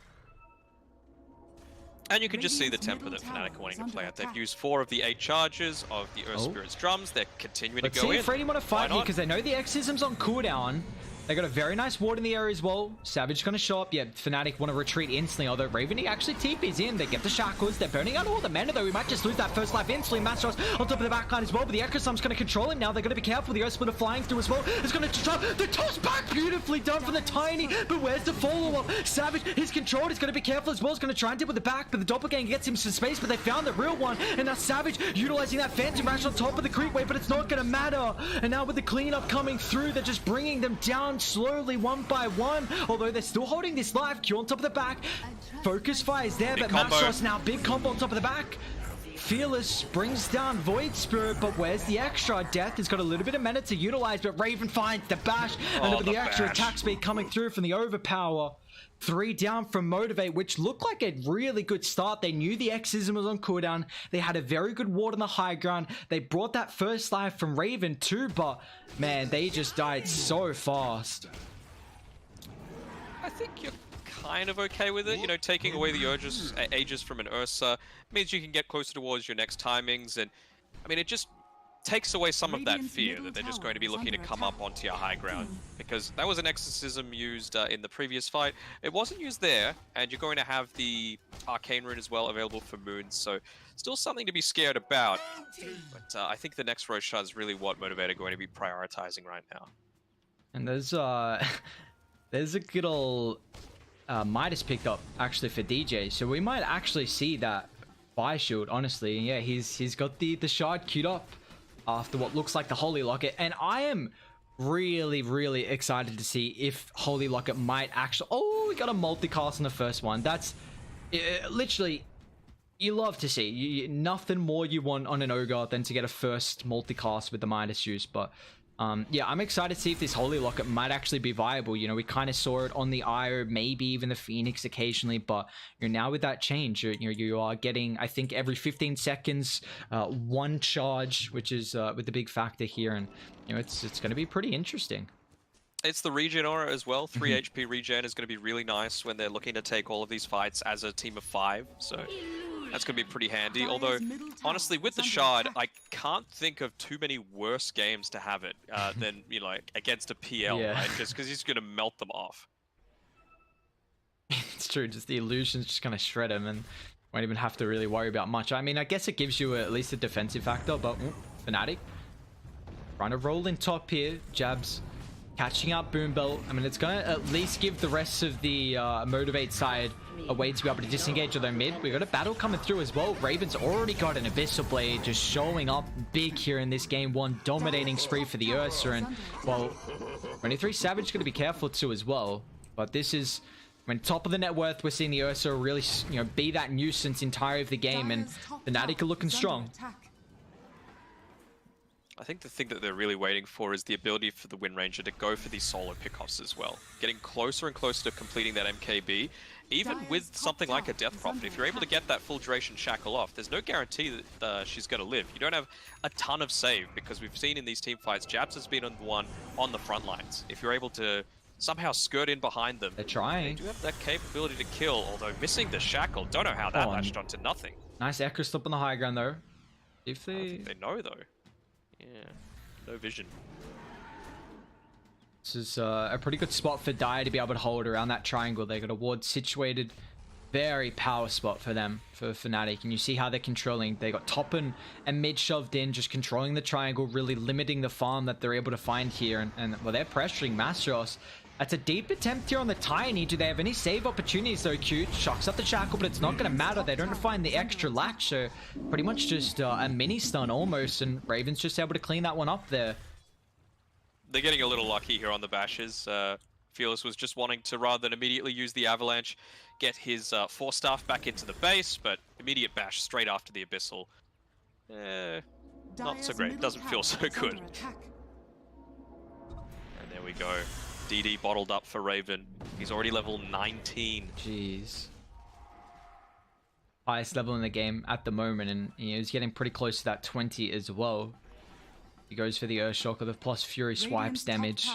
And you can just see the tempo that Fnatic are wanting to play out. They've used 4 of the 8 charges of the Earth Spirit's drums. They're continuing to go in. Let's see if Freddy want to fight here, because they know the Exorcism's on cooldown. They got a very nice ward in the area as well. Savage going to show up. Yeah, Fnatic want to retreat instantly, although Raven, he actually TP's in. They get the shackles. They're burning out all the mana, though. We might just lose that first life instantly. Mastros on top of the backline as well, but the Echo Summon's going to control him now. They're going to be careful. The Earth Splitter flying through as well. It's going to drop the toss back. Beautifully done from the Tiny, but where's the follow-up? Savage, he's controlled. He's going to be careful as well. He's going to try and dip with the back, but the Doppelganger gets him some space, but they found the real one, and now Savage utilizing that Phantom Rash on top of the creep wave, but it's not going to matter. And now with the cleanup coming through, they're just bringing them down slowly, one by one, although they're still holding this live. Q on top of the back, focus fire is there, but Mastros now big combo on top of the back. Fearless brings down Void Spirit, but where's the extra? Death has got a little bit of mana to utilize, but Raven finds the bash, and with the extra attack speed coming through from the overpower. 3 down from Motivate, which looked like a really good start. They knew the Exorcism was on cooldown. They had a very good ward on the high ground. They brought that first life from Raven too, but man, they just died so fast. I think you're kind of okay with it. Taking away the Aegis from an Ursa means you can get closer towards your next timings, and I mean, it just takes away some of that fear that they're just going to be looking to come up onto your high ground, because that was an Exorcism used in the previous fight. It wasn't used there, and you're going to have the Arcane Rune as well available for Moons, so still something to be scared about. But I think the next Roshan is really what Motivate are going to be prioritizing right now. And there's a good old Midas picked up actually for DJ, so we might actually see that buy shield, honestly. And yeah, he's got the shard queued up after what looks like the Holy Locket, and I am really excited to see if Holy Locket might actually... Oh, we got a multicast on the first one. That's literally, you love to see. Nothing more you want on an Ogre than to get a first multicast with the Midas use, but yeah, I'm excited to see if this Holy Locket might actually be viable. We kind of saw it on the Io, maybe even the Phoenix occasionally, but now with that change, you are getting, I think, every 15 seconds, 1 charge, which is with the big factor here, and it's going to be pretty interesting. It's the regen aura as well. 3 HP regen is going to be really nice when they're looking to take all of these fights as a team of 5, so that's going to be pretty handy. Although, honestly, with the Shard, I can't think of too many worse games to have it than, against a PL, right? Just because he's going to melt them off. It's true, just the illusions just kind of shred him and won't even have to really worry about much. I mean, I guess it gives you at least a defensive factor, but Fnatic trying to roll in top here. Jabs catching up Boombell. I mean, it's going to at least give the rest of the Motivate side a way to be able to disengage with their mid. We've got a battle coming through as well. Raven's already got an Abyssal Blade just showing up big here in this game. One dominating spree for the Ursa, and well, 23 Savage going to be careful too as well. But this is, when top of the net worth, we're seeing the Ursa really, be that nuisance entire of the game, and Fnatic are looking strong. I think the thing that they're really waiting for is the ability for the Wind Ranger to go for these solo pickoffs as well. Getting closer and closer to completing that MKB, even with something like a Death Prophet. If you're able to get that full duration shackle off, there's no guarantee that she's going to live. You don't have a ton of save, because we've seen in these team fights, Jabs has been on the one on the front lines. If you're able to somehow skirt in behind them, They're trying. they do have that capability to kill, although missing the shackle. Don't know how that latched onto nothing. Nice Echo stop on the high ground though. If I don't they... think they know though. Yeah, no vision. This is a pretty good spot for Dire to be able to hold around that triangle. They got a ward situated. Very power spot for them, for Fnatic. And you see how they're controlling. They got top and mid shoved in, just controlling the triangle, really limiting the farm that they're able to find here. And well, they're pressuring Mastros. That's a deep attempt here on the Tiny. Do they have any save opportunities though? Cute shocks up the shackle, but it's not going to matter. They don't find the extra latch, so pretty much just a mini stun almost, and Raven's just able to clean that one up there. They're getting a little lucky here on the bashes. Fearless was just wanting to, rather than immediately use the Avalanche, get his Force Staff back into the base, but immediate bash straight after the Abyssal. Not so great. Doesn't feel so good. And there we go. DD bottled up for Raven. He's already level 19. Jeez. Highest level in the game at the moment, and he's getting pretty close to that 20 as well. He goes for the Earthshock with a plus Fury swipes damage.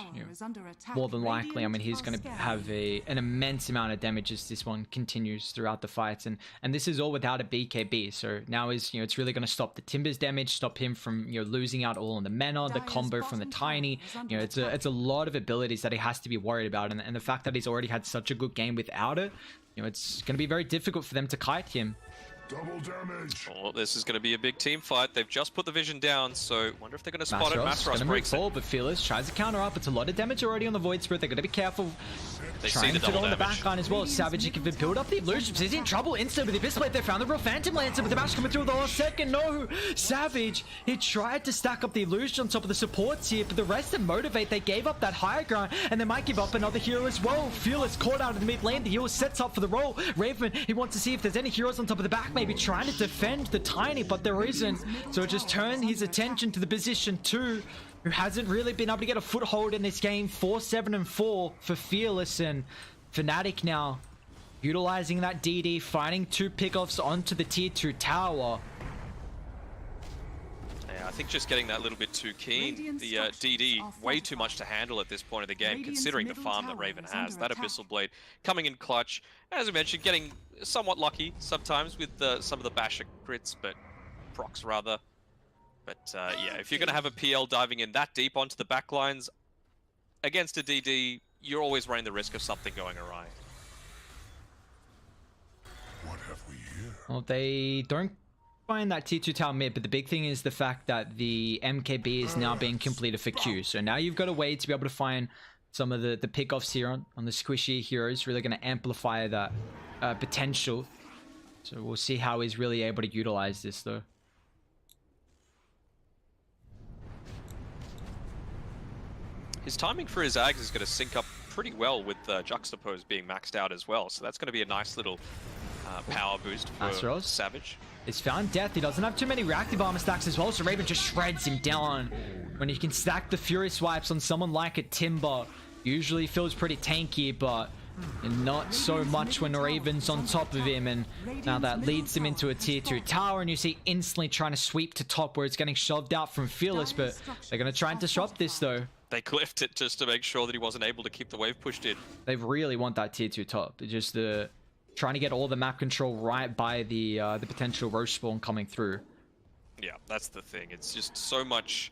More than likely, I mean, he's going to have an immense amount of damage as this one continues throughout the fights, and this is all without a BKB. So now is it's really going to stop the Timbers damage, stop him from losing out all on the mana, the combo from the Tiny. It's a lot of abilities that he has to be worried about, and the fact that he's already had such a good game without it, it's going to be very difficult for them to kite him. Double damage. Oh, this is going to be a big team fight. They've just put the vision down, so wonder if they're going to spot it. Mastros Mastros breaks it. but Fearless tries to counter up. It's a lot of damage already on the Void Spirit. They're going to be careful. They Trying see the to go double on the damage. back line as well. Savage, he can build up the illusions. He's in trouble instantly with the Abyss Blade. They found the real Phantom Lancer, but the bash coming through the last second. No, Savage, he tried to stack up the illusion on top of the supports here, but the rest of Motivate, they gave up that higher ground, and they might give up another hero as well. Fearless caught out of the mid lane. The hero sets up for the roll. Raven, he wants to see if there's any heroes on top of the back, maybe trying to defend the Tiny, but there isn't. So it just turned his attention to the position 2, who hasn't really been able to get a foothold in this game. 4-7-4 for Fearless, and Fnatic now utilizing that DD, finding 2 pickoffs onto the tier 2 tower. Yeah, I think just getting that little bit too keen. The DD, way too much to handle at this point of the game, considering the farm that Raven has. That Abyssal Blade coming in clutch. As I mentioned, getting somewhat lucky sometimes with some of the basher crits, but procs rather. But yeah, if you're going to have a PL diving in that deep onto the backlines against a DD, you're always running the risk of something going awry. What have we here? Well, they don't find that tier 2 tower mid, but the big thing is the fact that the MKB is now being completed for Q. So now you've got a way to be able to find some of the pickoffs here on the squishy heroes, really going to amplify that potential. So we'll see how he's really able to utilize this though. His timing for his Ags is going to sync up pretty well with Juxtapose being maxed out as well. So that's going to be a nice little power boost for Mastros Savage. He's found death. He doesn't have too many reactive armor stacks as well, so Raven just shreds him down. When you can stack the Fury swipes on someone like a Timber, usually feels pretty tanky, but not so much when Raven's on top of him, and now that leads him into a tier 2 tower, and you see instantly trying to sweep to top where it's getting shoved out from Fearless, but they're going to try and disrupt this though. They cliffed it just to make sure that he wasn't able to keep the wave pushed in. They really want that tier 2 top. It's just trying to get all the map control right by the potential Roche spawn coming through. Yeah, that's the thing. It's just so much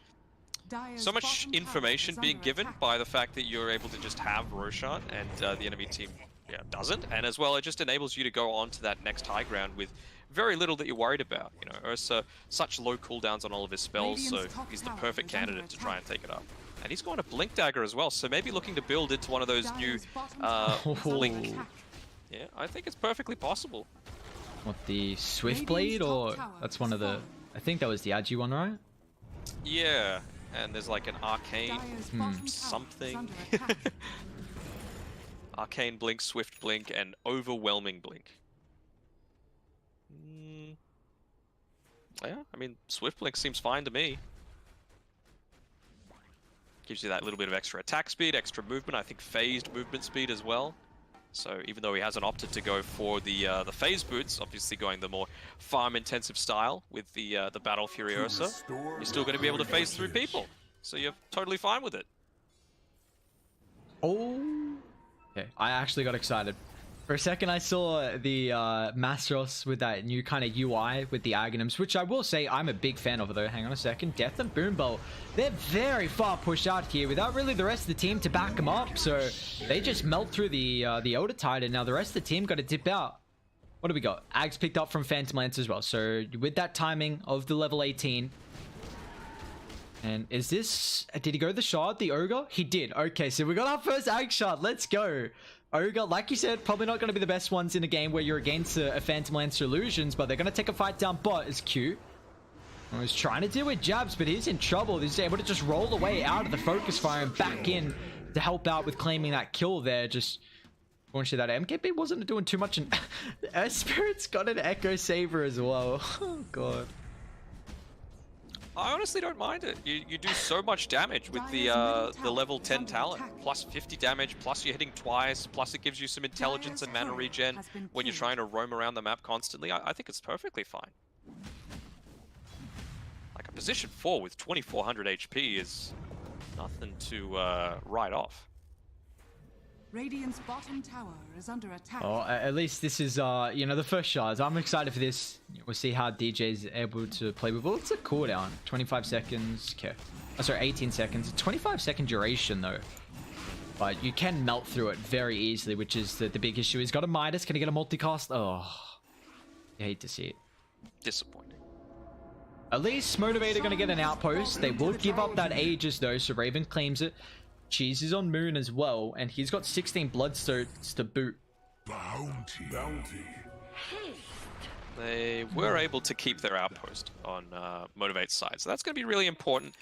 information being given by the fact that you're able to just have Roshan and the enemy team doesn't. And as well, it just enables you to go on to that next high ground with very little that you're worried about. You know, Ursa, such low cooldowns on all of his spells, so he's the perfect candidate to try and take it up. And he's going to Blink Dagger as well, so maybe looking to build into one of those new Blink. Yeah, I think it's perfectly possible. What, the Swift Blade, or that's one of the... I think that was the Agi one, right? Yeah, and there's like an Arcane something. Arcane Blink, Swift Blink, and Overwhelming Blink. Yeah, I mean, Swift Blink seems fine to me. Gives you that little bit of extra attack speed, extra movement. I think phased movement speed as well. So even though he hasn't opted to go for the phase boots, obviously going the more farm-intensive style with the Battle Furiosa, you're still going to be able to phase through people. So you're totally fine with it. Oh, okay. I actually got excited. For a second, I saw the Mastros with that new kind of UI with the Aghanims, which I will say I'm a big fan of, though. Hang on a second. Death and Boombowl, they're very far pushed out here without really the rest of the team to back them up. So they just melt through the Elder Tide, and now the rest of the team got to dip out. What do we got? Ags picked up from Phantom Lance as well. So with that timing of the level 18. And is this... Did he go the shard, the Ogre? He did. Okay, so we got our first Ag shard. Let's go. Ogre, like you said, probably not going to be the best ones in a game where you're against a Phantom Lancer Illusions, but they're going to take a fight down bot as Q. I was trying to deal with jabs, but he's in trouble. He's able to just roll away out of the focus fire and back in to help out with claiming that kill there. Just unfortunately, that MKB wasn't doing too much, and Spirit's got an Echo Saber as well. Oh, God. I honestly don't mind it. You do so much damage with the level 10 talent. Plus 50 damage, plus you're hitting twice, plus it gives you some intelligence and mana regen when you're trying to roam around the map constantly. I think it's perfectly fine. Like a position 4 with 2400 HP is nothing to write off. Radiant's bottom tower is under attack. Oh, at least this is, you know, the first shards. I'm excited for this. We'll see how DJ's able to play with. Well, it's a cooldown. 25 seconds. Okay. Oh, sorry, 18 seconds. 25-second duration, though. But you can melt through it very easily, which is the big issue. He's got a Midas. Can he get a multicast? Oh, I hate to see it. Disappointing. At least Motivator going to get an outpost. They will give up that Aegis, though, so Raven claims it. Cheese is on Moon as well, and he's got 16 Bloodstones to boot. Bounty. They were able to keep their outpost on Motivate's side, so that's going to be really important.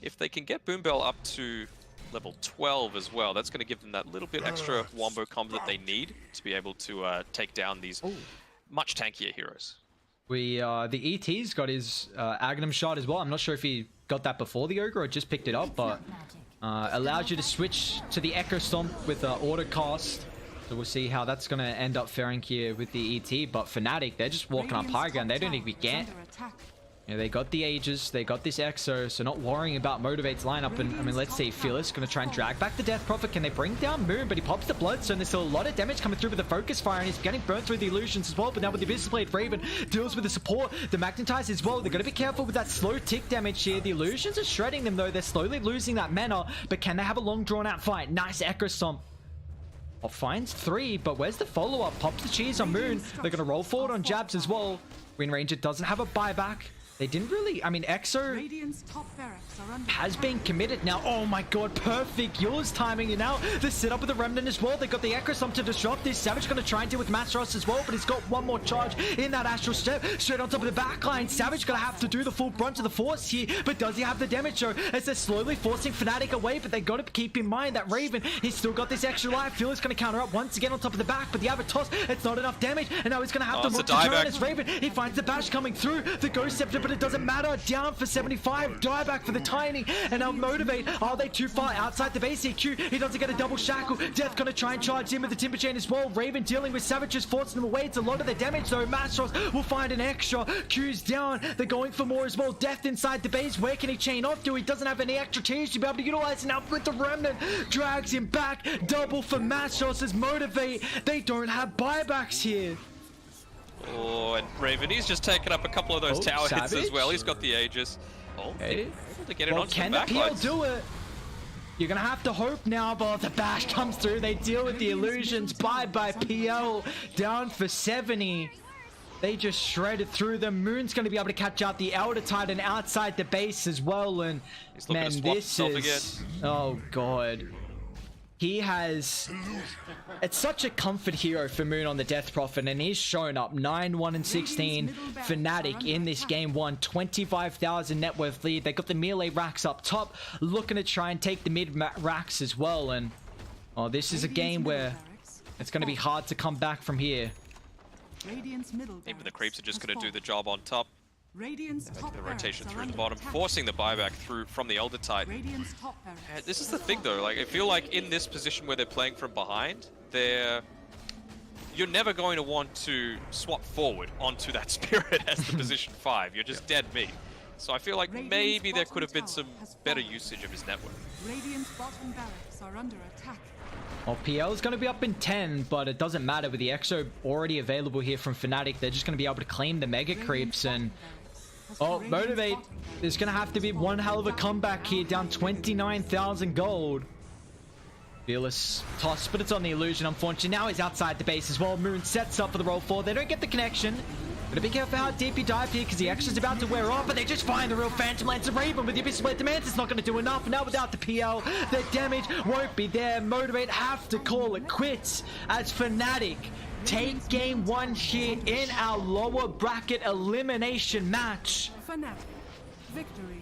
If they can get Boombell up to level 12 as well, that's going to give them that little bit extra wombo combo that they need to be able to take down these much tankier heroes. The ET's got his Aghanim shot as well. I'm not sure if he got that before the Ogre or just picked it up, but allows you to switch to the Echo Stomp with auto cast. So we'll see how that's going to end up faring here with the ET. But Fnatic, they're just walking up high ground. They don't even get... Yeah, they got the Aegis, they got this Exo, so not worrying about Motivate's lineup. And I mean, let's see, Fearless going to try and drag back the Death Prophet. Can they bring down Moon? But he pops the Bloodstone. There's still a lot of damage coming through with the Focus Fire, and he's getting burnt through the Illusions as well. But now with the Visiblade, Raven deals with the support. The Magnetize as well. They're going to be careful with that slow tick damage here. The Illusions are shredding them, though. They're slowly losing that mana, but can they have a long drawn-out fight? Nice Echo Stomp. Oh, finds 3, but where's the follow-up? Pops the cheese on Moon. They're going to roll forward on jabs as well. Wind Ranger doesn't have a buyback. They didn't really... I mean, Exo has been committed now. Oh my god, perfect Yours timing. And now the setup with the Remnant as well. They got the Echo Stomp to disrupt this. Savage going to try and deal with Mastros as well, but he's got one more charge in that Astral Step. Straight on top of the backline. Savage going to have to do the full brunt of the force here, but does he have the damage though? As they're slowly forcing Fnatic away, but they got to keep in mind that Raven, he's still got this extra life. Fearless going to counter up once again on top of the back, but the Avatos, it's not enough damage, and now he's going to have to look to turn as Raven. He finds the bash coming through, the Ghost Scepter, but it doesn't matter. Down for 75, dieback for the Tiny, and now Motivate. Are they too far outside the base here? Q, he doesn't get a double shackle. Death gonna try and charge in with the Timber Chain as well. Raven dealing with Savages, forcing them away. It's a lot of the damage though. Mastros will find an extra. Q's down. They're going for more as well. Death inside the base. Where can he chain off to? He doesn't have any extra cheese to be able to utilize. Now with the Remnant, drags him back. Double for Mastros as Motivate. They don't have buybacks here. Oh, and Raven, he's just taken up a couple of those tower hits as well. He's got the Aegis. Oh, okay. To get it onto can the PL do it? You're gonna have to hope now, but the bash comes through. They deal with the Illusions. Bye PL. Down for 70. They just shredded through them. Moon's going to be able to catch out the Elder Titan outside the base as well. And man, this is... Oh, God. He has... It's such a comfort hero for Moon on the Death Prophet, and he's shown up 9-1-16. Fnatic in this game won 25,000 net worth lead. They got the melee racks up top, looking to try and take the mid racks as well. And oh, this is a game where it's going to be hard to come back from here. Even the creeps are just going to do the job on top. Radiant's top The barracks rotation are through the under bottom, attack. forcing the buyback through from the Elder Titan. Radiant's top barracks And this is the has thing though, fallen. like I feel like in this position where they're playing from behind, you're never going to want to swap forward onto that Spirit as the position 5. You're just dead meat. So I feel like Radiant's maybe there bottom could have been tower some has better fallen. usage of his network. Radiant's bottom barracks are under attack. Well, PL is going to be up in 10, but it doesn't matter. With the Exo already available here from Fnatic, they're just going to be able to claim the Mega Creeps. And oh, Motivate, there's going to have to be one hell of a comeback here, down 29,000 gold. Fearless toss, but it's on the illusion, unfortunately. Now he's outside the base as well. Moon sets up for the roll 4. They don't get the connection. Gotta be careful how deep you dive here, because the Extra's about to wear off, but they just find the real Phantom Lance of Raven with the Abyss Blade Demands. It's not going to do enough. Now without the PL, the damage won't be there. Motivate have to call it quits as Fnatic take game 1 here in our lower bracket elimination match. Fnatic victory.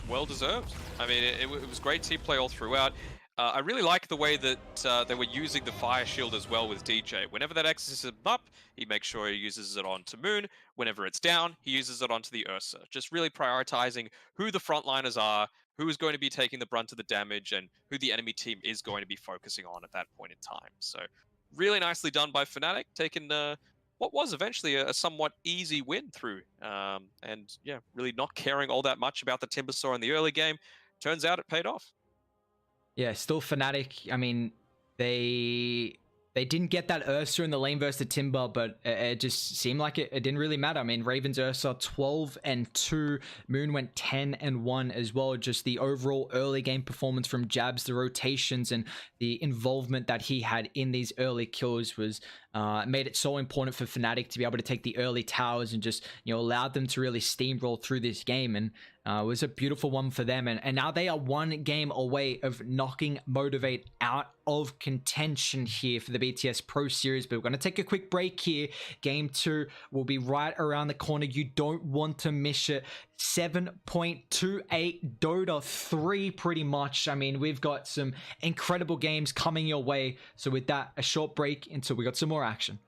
Well deserved. I mean, it was great team play all throughout. I really like the way that they were using the Fire Shield as well with DJ. Whenever that X is up, he makes sure he uses it onto Moon. Whenever it's down, he uses it onto the Ursa. Just really prioritizing who the frontliners are, who is going to be taking the brunt of the damage, and who the enemy team is going to be focusing on at that point in time. So really nicely done by Fnatic, taking what was eventually a somewhat easy win through. And yeah, really not caring all that much about the Timbersaw in the early game. Turns out it paid off. Yeah, still Fnatic. I mean, they didn't get that Ursa in the lane versus the Timber, but it just seemed like it didn't really matter. I mean, Raven's Ursa 12-2, Moon went 10-1 as well. Just the overall early game performance from Jabs, the rotations, and the involvement that he had in these early kills was made it so important for Fnatic to be able to take the early towers and just, you know, allowed them to really steamroll through this game. And it was a beautiful one for them. And now they are 1 game away of knocking Motivate out of contention here for the BTS Pro Series. But we're going to take a quick break here. Game 2 will be right around the corner. You don't want to miss it. 7.28 Dota 3 pretty much. I mean, we've got some incredible games coming your way. So with that, a short break until we got some more action.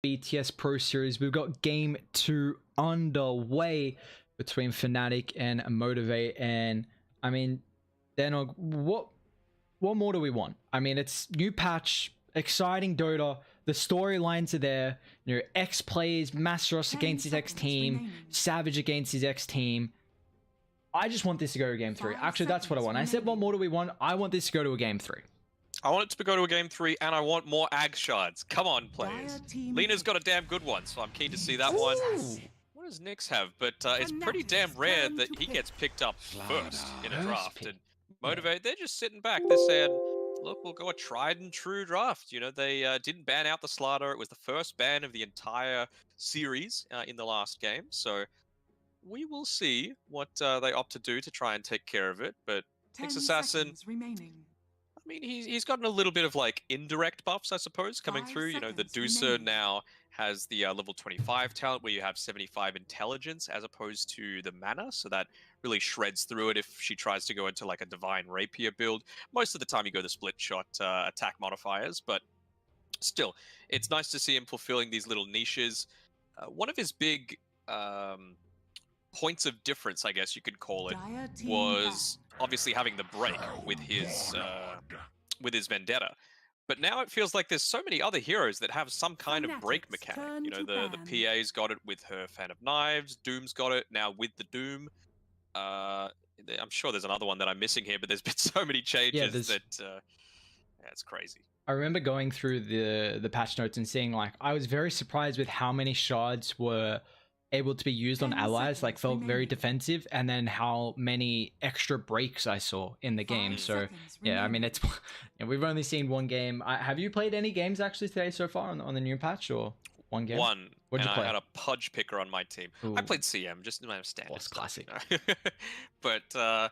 BTS Pro Series. We've got game 2 underway between Fnatic and Motivate, and I mean, then what more do we want? I mean, it's new patch, exciting Dota, the storylines are there, you know, X plays Masteros against his X team, Savage against his X team. I just want this to go to game 3. Actually, that's what I want. I said, what more do we want? I want this to go to a game 3. I want it to go to a game 3, and I want more Ag shards. Come on, players. Lena's got a damn good one, so I'm keen to see that one. What does Nyx have? But it's pretty damn rare that he gets picked up first in a draft. And Motivate, they're just sitting back. They're saying, look, we'll go a tried and true draft. You know, they didn't ban out the Slardar. It was the first ban of the entire series in the last game. So we will see what they opt to do to try and take care of it. But Nyx Assassin, I mean, he's gotten a little bit of like indirect buffs, I suppose, coming through. You know, the Deucer now has the level 25 talent where you have 75 intelligence as opposed to the mana, so that really shreds through it if she tries to go into like a Divine Rapier build. Most of the time you go the split shot attack modifiers, but still, it's nice to see him fulfilling these little niches. One of his big points of difference, I guess you could call it, was obviously having the break with his Vendetta. But now it feels like there's so many other heroes that have some kind of break mechanic. You know, the PA's got it with her Fan of Knives, Doom's got it now with the Doom. I'm sure there's another one that I'm missing here, but there's been so many changes that it's crazy. I remember going through the patch notes and seeing, like, I was very surprised with how many shards were able to be used on allies, like felt very defensive, and then how many extra breaks I saw in the game. So yeah, I mean, it's we've only seen one game. Have you played any games actually today so far on the new patch, or one game? One. What'd you play? I had a Pudge picker on my team. Ooh. I played CM, just in my standard stuff, classic. You know? But I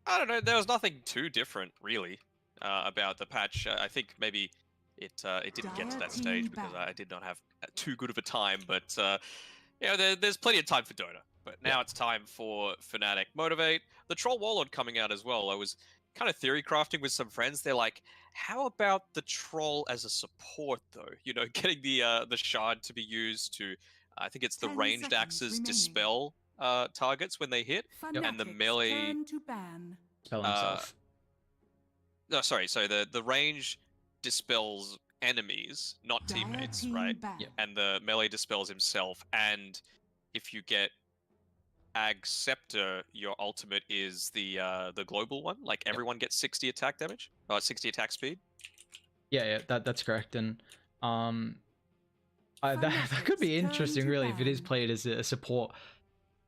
don't know. There was nothing too different really about the patch. I think maybe it didn't get to that stage because I did not have too good of a time, but. Yeah, there's plenty of time for Dota, but now it's time for Fnatic. Motivate. The Troll Warlord coming out as well. I was kind of theory crafting with some friends. They're like, how about the Troll as a support, though? You know, getting the Shard to be used to, I think it's the ranged axes dispel targets when they hit, and the melee... Spell himself. No, sorry, so the range dispels enemies, not teammates, right? Yep. And the melee dispels himself, and if you get Ag Scepter, your ultimate is the global one. Like everyone gets 60 attack damage, 60 attack speed. Yeah, that's correct. And that could be interesting, really, if it is played as a support.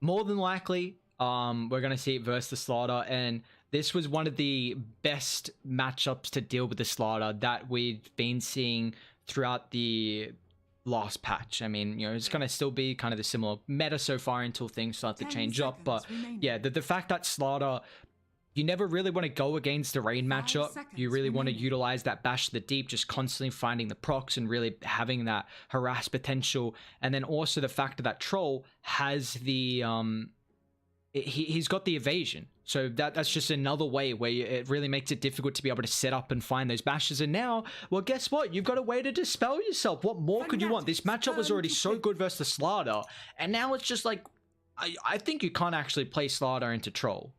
More than likely, we're gonna see it versus the Slardar, and this was one of the best matchups to deal with the Slardar that we've been seeing throughout the last patch. I mean, you know, it's gonna still be kind of the similar meta so far until things start to change up. But yeah, the fact that Slardar, you never really want to go against the rain matchup. You really want to utilize that bash to the deep, just constantly finding the procs and really having that harass potential. And then also the fact that Troll has the he's got the evasion, so that's just another way where it really makes it difficult to be able to set up and find those bashes. And now, well, guess what? You've got a way to dispel yourself. What more could you want? This matchup was already so good versus the Slardar, and now it's just like, I think you can't actually play Slardar into Troll.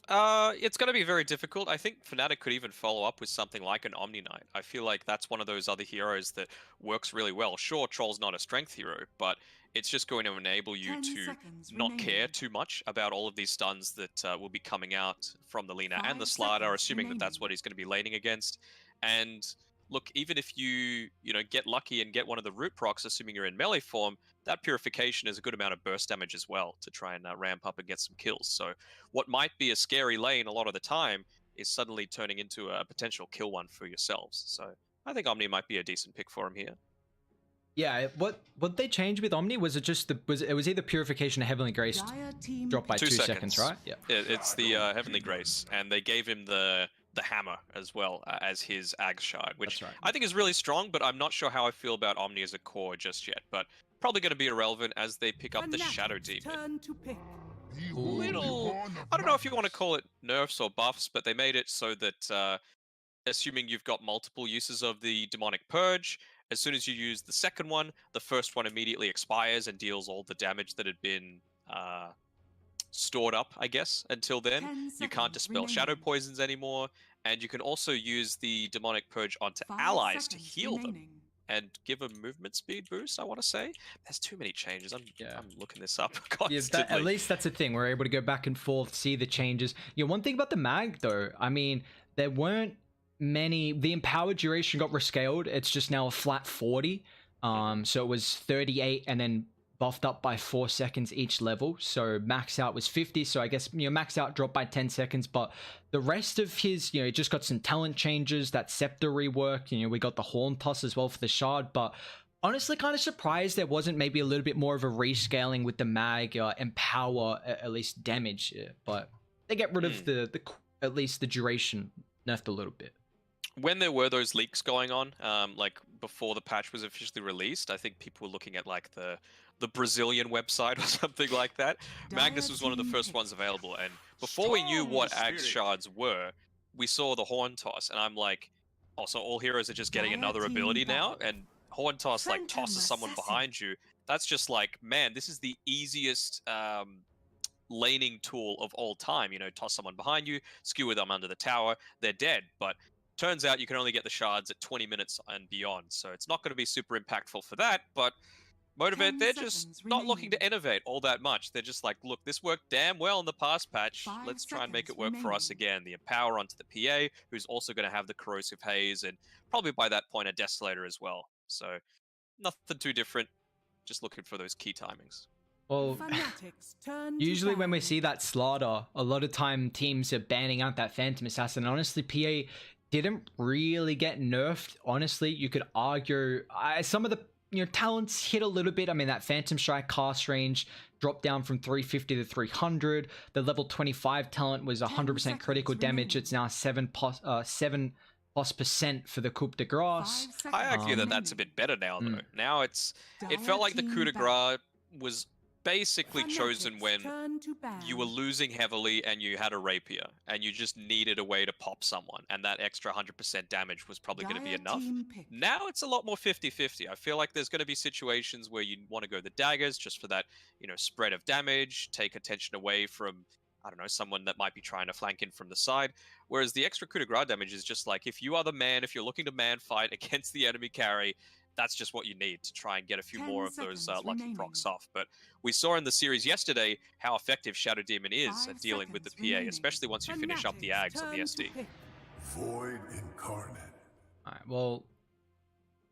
It's going to be very difficult. I think Fnatic could even follow up with something like an Omni Knight. I feel like that's one of those other heroes that works really well. Sure, Troll's not a strength hero, but it's just going to enable you to not care too much about all of these stuns that will be coming out from the Lina and the Slardar, assuming that that's what he's going to be laning against. And look, even if you get lucky and get one of the root procs, assuming you're in melee form, that purification is a good amount of burst damage as well to try and ramp up and get some kills. So what might be a scary lane a lot of the time is suddenly turning into a potential kill one for yourselves. So I think Omni might be a decent pick for him here. Yeah, what they changed with Omni, was it just it was either Purification or Heavenly Grace dropped by 2 seconds, right? Yeah. It's the Heavenly Grace, and they gave him the hammer as well as his Ag Shard, which I think is really strong, but I'm not sure how I feel about Omni as a core just yet. But probably going to be irrelevant as they pick up the Shadow Demon. Little, I don't know if you want to call it nerfs or buffs, but they made it so that assuming you've got multiple uses of the Demonic Purge, As soon as you use the second one, the first one immediately expires and deals all the damage that had been stored up, I guess, until then. You can't dispel shadow poisons anymore, and you can also use the demonic purge onto allies to heal them and give a movement speed boost, I want to say. There's too many changes. I'm looking this up constantly. At least that's the thing. We're able to go back and forth, see the changes. One thing about the mag, though, I mean, there weren't many. The empowered duration got rescaled. It's just now a flat 40. So it was 38 and then buffed up by 4 seconds each level. So max out was 50. So I guess, max out dropped by 10 seconds. But the rest of his, it just got some talent changes. That scepter rework. We got the horn toss as well for the shard. But honestly, kind of surprised there wasn't maybe a little bit more of a rescaling with the mag and power, at least damage. But they get rid of the at least the duration nerfed a little bit. When there were those leaks going on, like before the patch was officially released, I think people were looking at like the Brazilian website or something like that. Magnus was one of the first ones available, and before we knew what Axe shards were, we saw the horn toss, and I'm like, oh, so all heroes are just getting another ability now? And horn toss like tosses someone behind you. That's just like, man, this is the easiest laning tool of all time. Toss someone behind you, skewer them under the tower, they're dead. But turns out you can only get the shards at 20 minutes and beyond, so it's not going to be super impactful for that. But Motivate, they're just not looking to innovate all that much. They're just like, look, this worked damn well in the past patch. Let's try and make it work for us again. The Empower onto the PA, who's also going to have the Corrosive Haze, and probably by that point a Desolator as well. So nothing too different, just looking for those key timings. Well, usually when we see that slaughter, a lot of time teams are banning out that Phantom Assassin. Honestly, PA didn't really get nerfed. Honestly, you could argue some of the talents hit a little bit. I mean, that Phantom Strike cast range dropped down from 350 to 300. The level 25 talent was 100% critical damage. It's now 7+ percent for the coup de grace. I argue that that's a bit better now, though. Now it felt like the coup de grace was basically chosen when you were losing heavily and you had a rapier and you just needed a way to pop someone, and that extra 100% damage was probably going to be enough. Now it's a lot more 50-50. I feel like there's going to be situations where you want to go the daggers just for that, spread of damage, take attention away from, I don't know, someone that might be trying to flank in from the side. Whereas the extra coup de grace damage is just like, if you are the man, if you're looking to man fight against the enemy carry, that's just what you need to try and get a few more of those lucky procs off. But we saw in the series yesterday how effective Shadow Demon is at dealing with the PA, especially once you finish up the Ags on the SD. Void incarnate. Alright, well,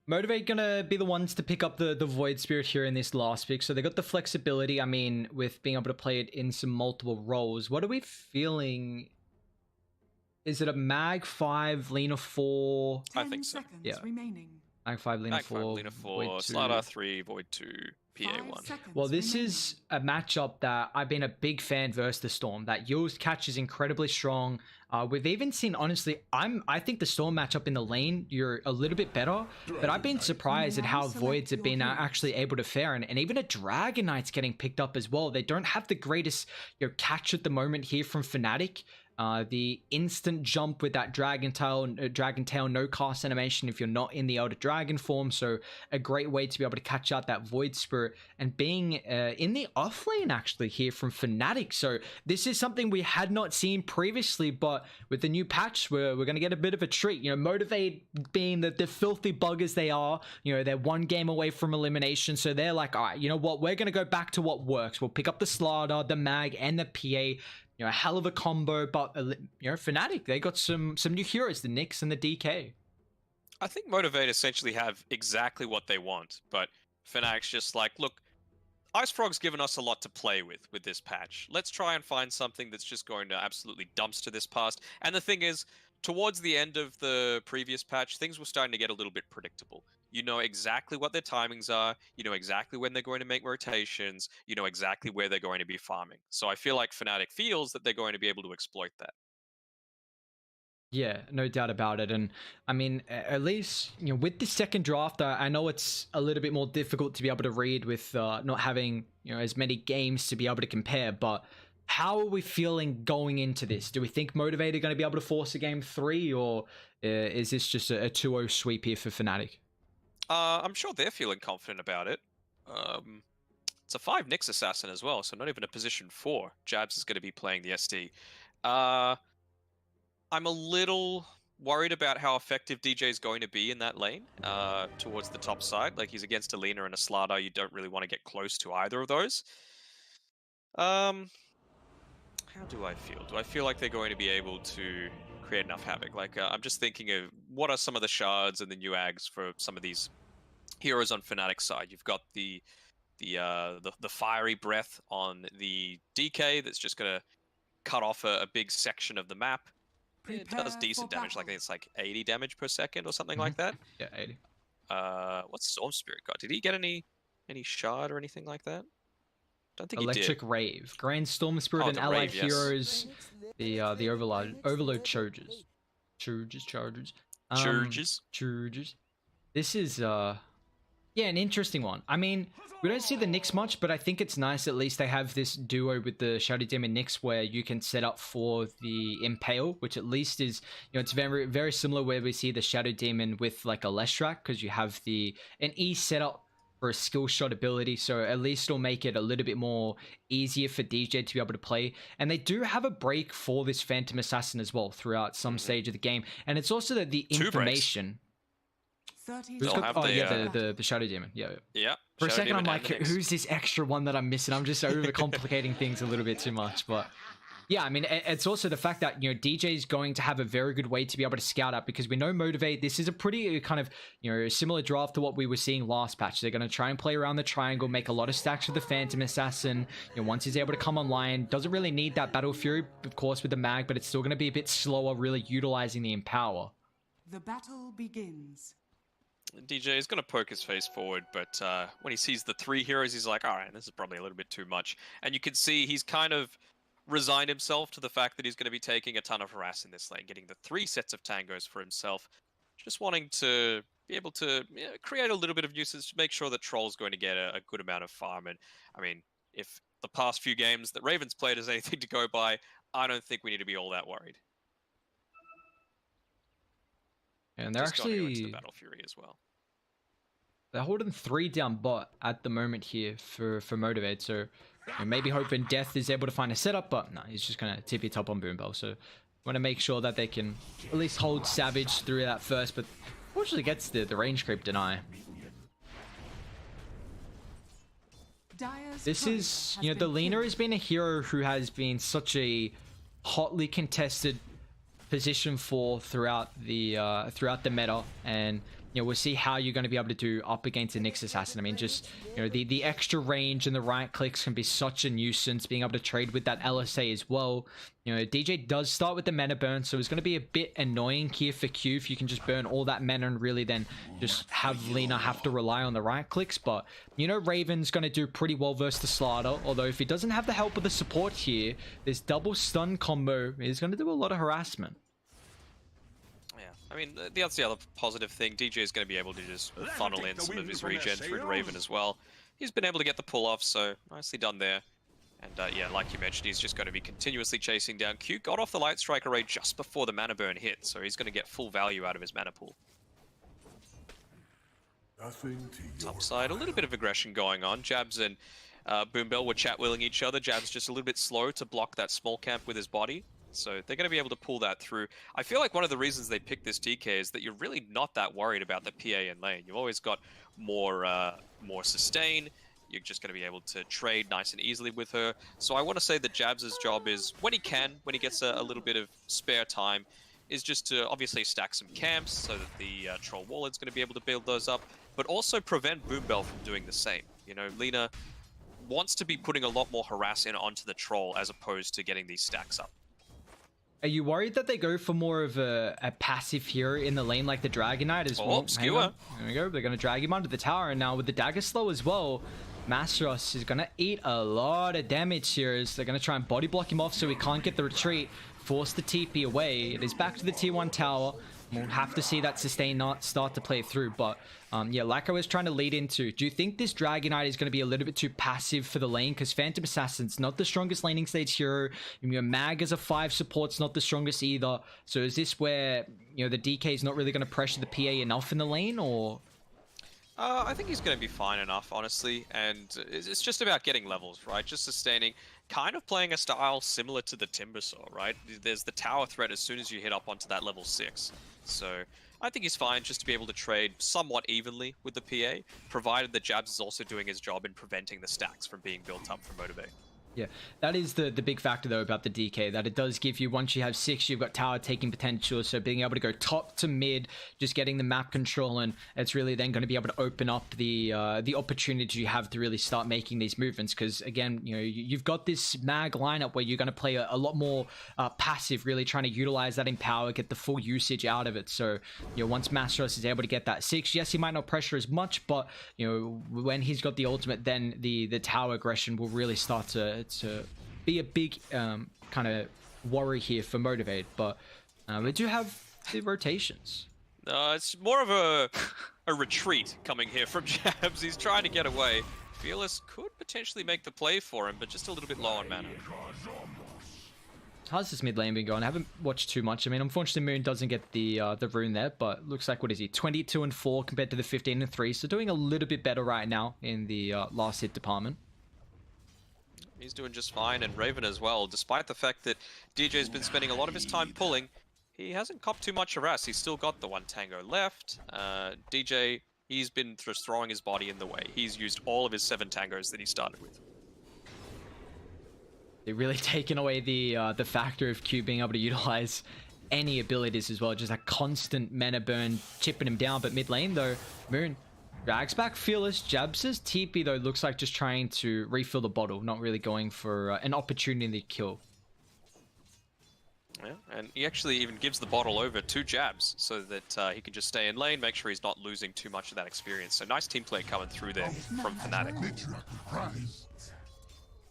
Motivate gonna be the ones to pick up the Void Spirit here in this last pick. So they got the flexibility, I mean, with being able to play it in some multiple roles. What are we feeling? Is it a Mag 5, Lena 4? I think so. Yeah. Remaining. Mag 5, Lena 4, Void 2. Slardar 3, Void 2, PA 1. Well, this is a matchup that I've been a big fan versus the Storm. That Yule's catch is incredibly strong. We've even seen, honestly, I think the Storm matchup in the lane, you're a little bit better, but I've been surprised at how Voids have been actually able to fare, and even a Dragon Knight's getting picked up as well. They don't have the greatest catch at the moment here from Fnatic. The instant jump with that dragon tail no cast animation if you're not in the Elder Dragon form, so a great way to be able to catch out that Void Spirit, and being in the offlane actually here from Fnatic. So this is something we had not seen previously, but with the new patch we're going to get a bit of a treat. Motivate being the filthy buggers they are, they're one game away from elimination, so they're like, all right, you know what, we're going to go back to what works. We'll pick up the Slardar, the Mag, and the PA. A hell of a combo, but Fnatic, they got some new heroes, the Nyx and the DK. I think Motivate essentially have exactly what they want, but Fnatic's just like, look, Ice Frog's given us a lot to play with this patch. Let's try and find something that's just going to absolutely dumpster this past. And the thing is, towards the end of the previous patch, things were starting to get a little bit predictable. You know exactly what their timings are, you know exactly when they're going to make rotations, you know exactly where they're going to be farming. So I feel like Fnatic feels that they're going to be able to exploit that. Yeah, no doubt about it. And I mean, at least, with the second draft, I know it's a little bit more difficult to be able to read with not having, as many games to be able to compare, but how are we feeling going into this? Do we think Motivate are going to be able to force a game 3, or is this just a 2-0 sweep here for Fnatic? I'm sure they're feeling confident about it. It's a 5 Nyx assassin as well, so not even a position 4. Jabs is going to be playing the SD. I'm a little worried about how effective DJ is going to be in that lane towards the top side. Like, he's against a Lina and a Slardar. You don't really want to get close to either of those. How do I feel? Do I feel like they're going to be able to create enough havoc? Like, I'm just thinking of what are some of the shards and the new ags for some of these heroes on Fnatic side. You've got the fiery breath on the DK that's just gonna cut off a big section of the map. It does decent damage, like it's like 80 damage per second or something like that. Yeah, 80. What's Storm Spirit got? Did he get any shard or anything like that? Don't think Electric he did. Rave, Grand Storm Spirit, and allied Rave, yes. heroes. The Overload charges. Charges. This is yeah, an interesting one. I mean, we don't see the Nyx much, but I think it's nice at least they have this duo with the Shadow Demon Nyx where you can set up for the Impale, which at least is, you know, it's very, very similar where we see the Shadow Demon with like a Leshrac, because you have an E setup for a skill shot ability, so at least it'll make it a little bit more easier for DJ to be able to play. And they do have a break for this Phantom Assassin as well throughout some stage of the game, and it's also that the information... the Shadow Demon. Yeah. For a second, I'm like, who's this extra one that I'm missing? I'm just overcomplicating things a little bit too much. But yeah, I mean, it's also the fact that, you know, DJ is going to have a very good way to be able to scout out, because we know Motivate, this is a pretty kind of, you know, similar draft to what we were seeing last patch. They're going to try and play around the triangle, make a lot of stacks with the Phantom Assassin. You know, once he's able to come online, doesn't really need that Battle Fury, of course, with the mag, but it's still going to be a bit slower, really utilizing the Empower. The battle begins. DJ is going to poke his face forward, but when he sees the 3 heroes, he's like, all right, this is probably a little bit too much. And you can see he's kind of resigned himself to the fact that he's going to be taking a ton of harass in this lane, getting the 3 sets of tangos for himself, just wanting to be able to create a little bit of nuisance, make sure that Troll's going to get a good amount of farm. And I mean, if the past few games that Ravens played is anything to go by, I don't think we need to be all that worried. And they're just actually into the Battle Fury as well. They're holding 3 down bot at the moment here for Motivate, so you know, maybe hoping Death is able to find a setup, but no, he's just gonna tip it up on Boombell. So want to make sure that they can at least hold Savage through that first, but fortunately gets the range creep deny. This is, you know, the Lina has been a hero who has been such a hotly contested position for throughout the meta, and you know, we'll see how you're going to be able to do up against the Nyx Assassin. I mean, just, you know, the extra range and the right clicks can be such a nuisance, being able to trade with that LSA as well. You know, DJ does start with the mana burn, so it's going to be a bit annoying here for Q if you can just burn all that mana and really then just have Lina have to rely on the right clicks. But, you know, Raven's going to do pretty well versus the Slardar, although if he doesn't have the help of the support here, this double stun combo is going to do a lot of harassment. I mean, that's the other positive thing. DJ is going to be able to just funnel in some of his regen through to Raven as well. He's been able to get the pull off, so nicely done there. And yeah, like you mentioned, he's just going to be continuously chasing down Q. Got off the Light Strike array just before the mana burn hit, so he's going to get full value out of his mana pool. Top side, a little bit of aggression going on. Jabs and Boombell were chat-wheeling each other. Jabs just a little bit slow to block that small camp with his body. So they're going to be able to pull that through. I feel like one of the reasons they picked this DK is that you're really not that worried about the PA in lane. You've always got more sustain. You're just going to be able to trade nice and easily with her. So I want to say that Jabs' job is, when he gets a little bit of spare time, is just to obviously stack some camps so that the Troll Warlord's going to be able to build those up, but also prevent Boombell from doing the same. You know, Lina wants to be putting a lot more harass in onto the Troll as opposed to getting these stacks up. Are you worried that they go for more of a passive hero in the lane like the Dragon Knight as well? Skewer. There we go. They're going to drag him onto the tower, and now with the Dagger Slow as well, Masteros is going to eat a lot of damage here as they're going to try and body block him off so he can't get the retreat, force the TP away. It is back to the tier 1 tower. We'll have to see that sustain not start to play through, but yeah, like I was trying to lead into, do you think this Dragon Knight is going to be a little bit too passive for the lane? Because Phantom Assassin's not the strongest laning stage hero. Your Mag as a 5 support's not the strongest either. So is this where, you know, the DK is not really going to pressure the PA enough in the lane, or? I think he's going to be fine enough, honestly, and it's just about getting levels, right? Just sustaining, kind of playing a style similar to the Timbersaw, right? There's the tower threat as soon as you hit up onto that level 6. So I think he's fine just to be able to trade somewhat evenly with the PA, provided that Jabs is also doing his job in preventing the stacks from being built up for Motivate. Yeah, that is the big factor though about the DK, that it does give you, once you have 6, you've got tower taking potential, so being able to go top to mid, just getting the map control, and it's really then going to be able to open up the opportunity you have to really start making these movements, because again, you know, you've got this mag lineup where you're going to play a lot more passive, really trying to utilize that Empower, get the full usage out of it. So, you know, once Mastros is able to get that 6, yes, he might not pressure as much, but, you know, when he's got the ultimate, then the tower aggression will really start to be a big kind of worry here for Motivate. But we do have the rotations. It's more of a retreat coming here from Jabs. He's trying to get away. Fearless could potentially make the play for him, but just a little bit low on mana. How's this mid lane been going? I haven't watched too much. I mean, unfortunately, Moon doesn't get the rune there, but looks like, what is he, 22-4 compared to the 15-3, so doing a little bit better right now in the last hit department. He's doing just fine, and Raven as well. Despite the fact that DJ's been spending a lot of his time pulling, he hasn't copped too much harass. He's still got the 1 tango left. DJ, he's been just throwing his body in the way. He's used all of his 7 tangos that he started with. They're really taking away the factor of Q being able to utilize any abilities as well. Just a constant mana burn, chipping him down. But mid lane though, Moon drags back Fearless. Jabs' TP though looks like just trying to refill the bottle, not really going for an opportunity to kill. Yeah, and he actually even gives the bottle over to Jabs so that he can just stay in lane, make sure he's not losing too much of that experience. So nice team play coming through there from Fnatic.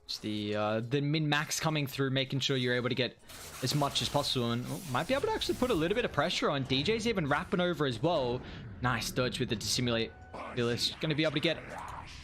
It's the min-max coming through, making sure you're able to get as much as possible, and might be able to actually put a little bit of pressure on. DJ's even wrapping over as well. Nice dodge with the dissimulate. Fearless going to be able to get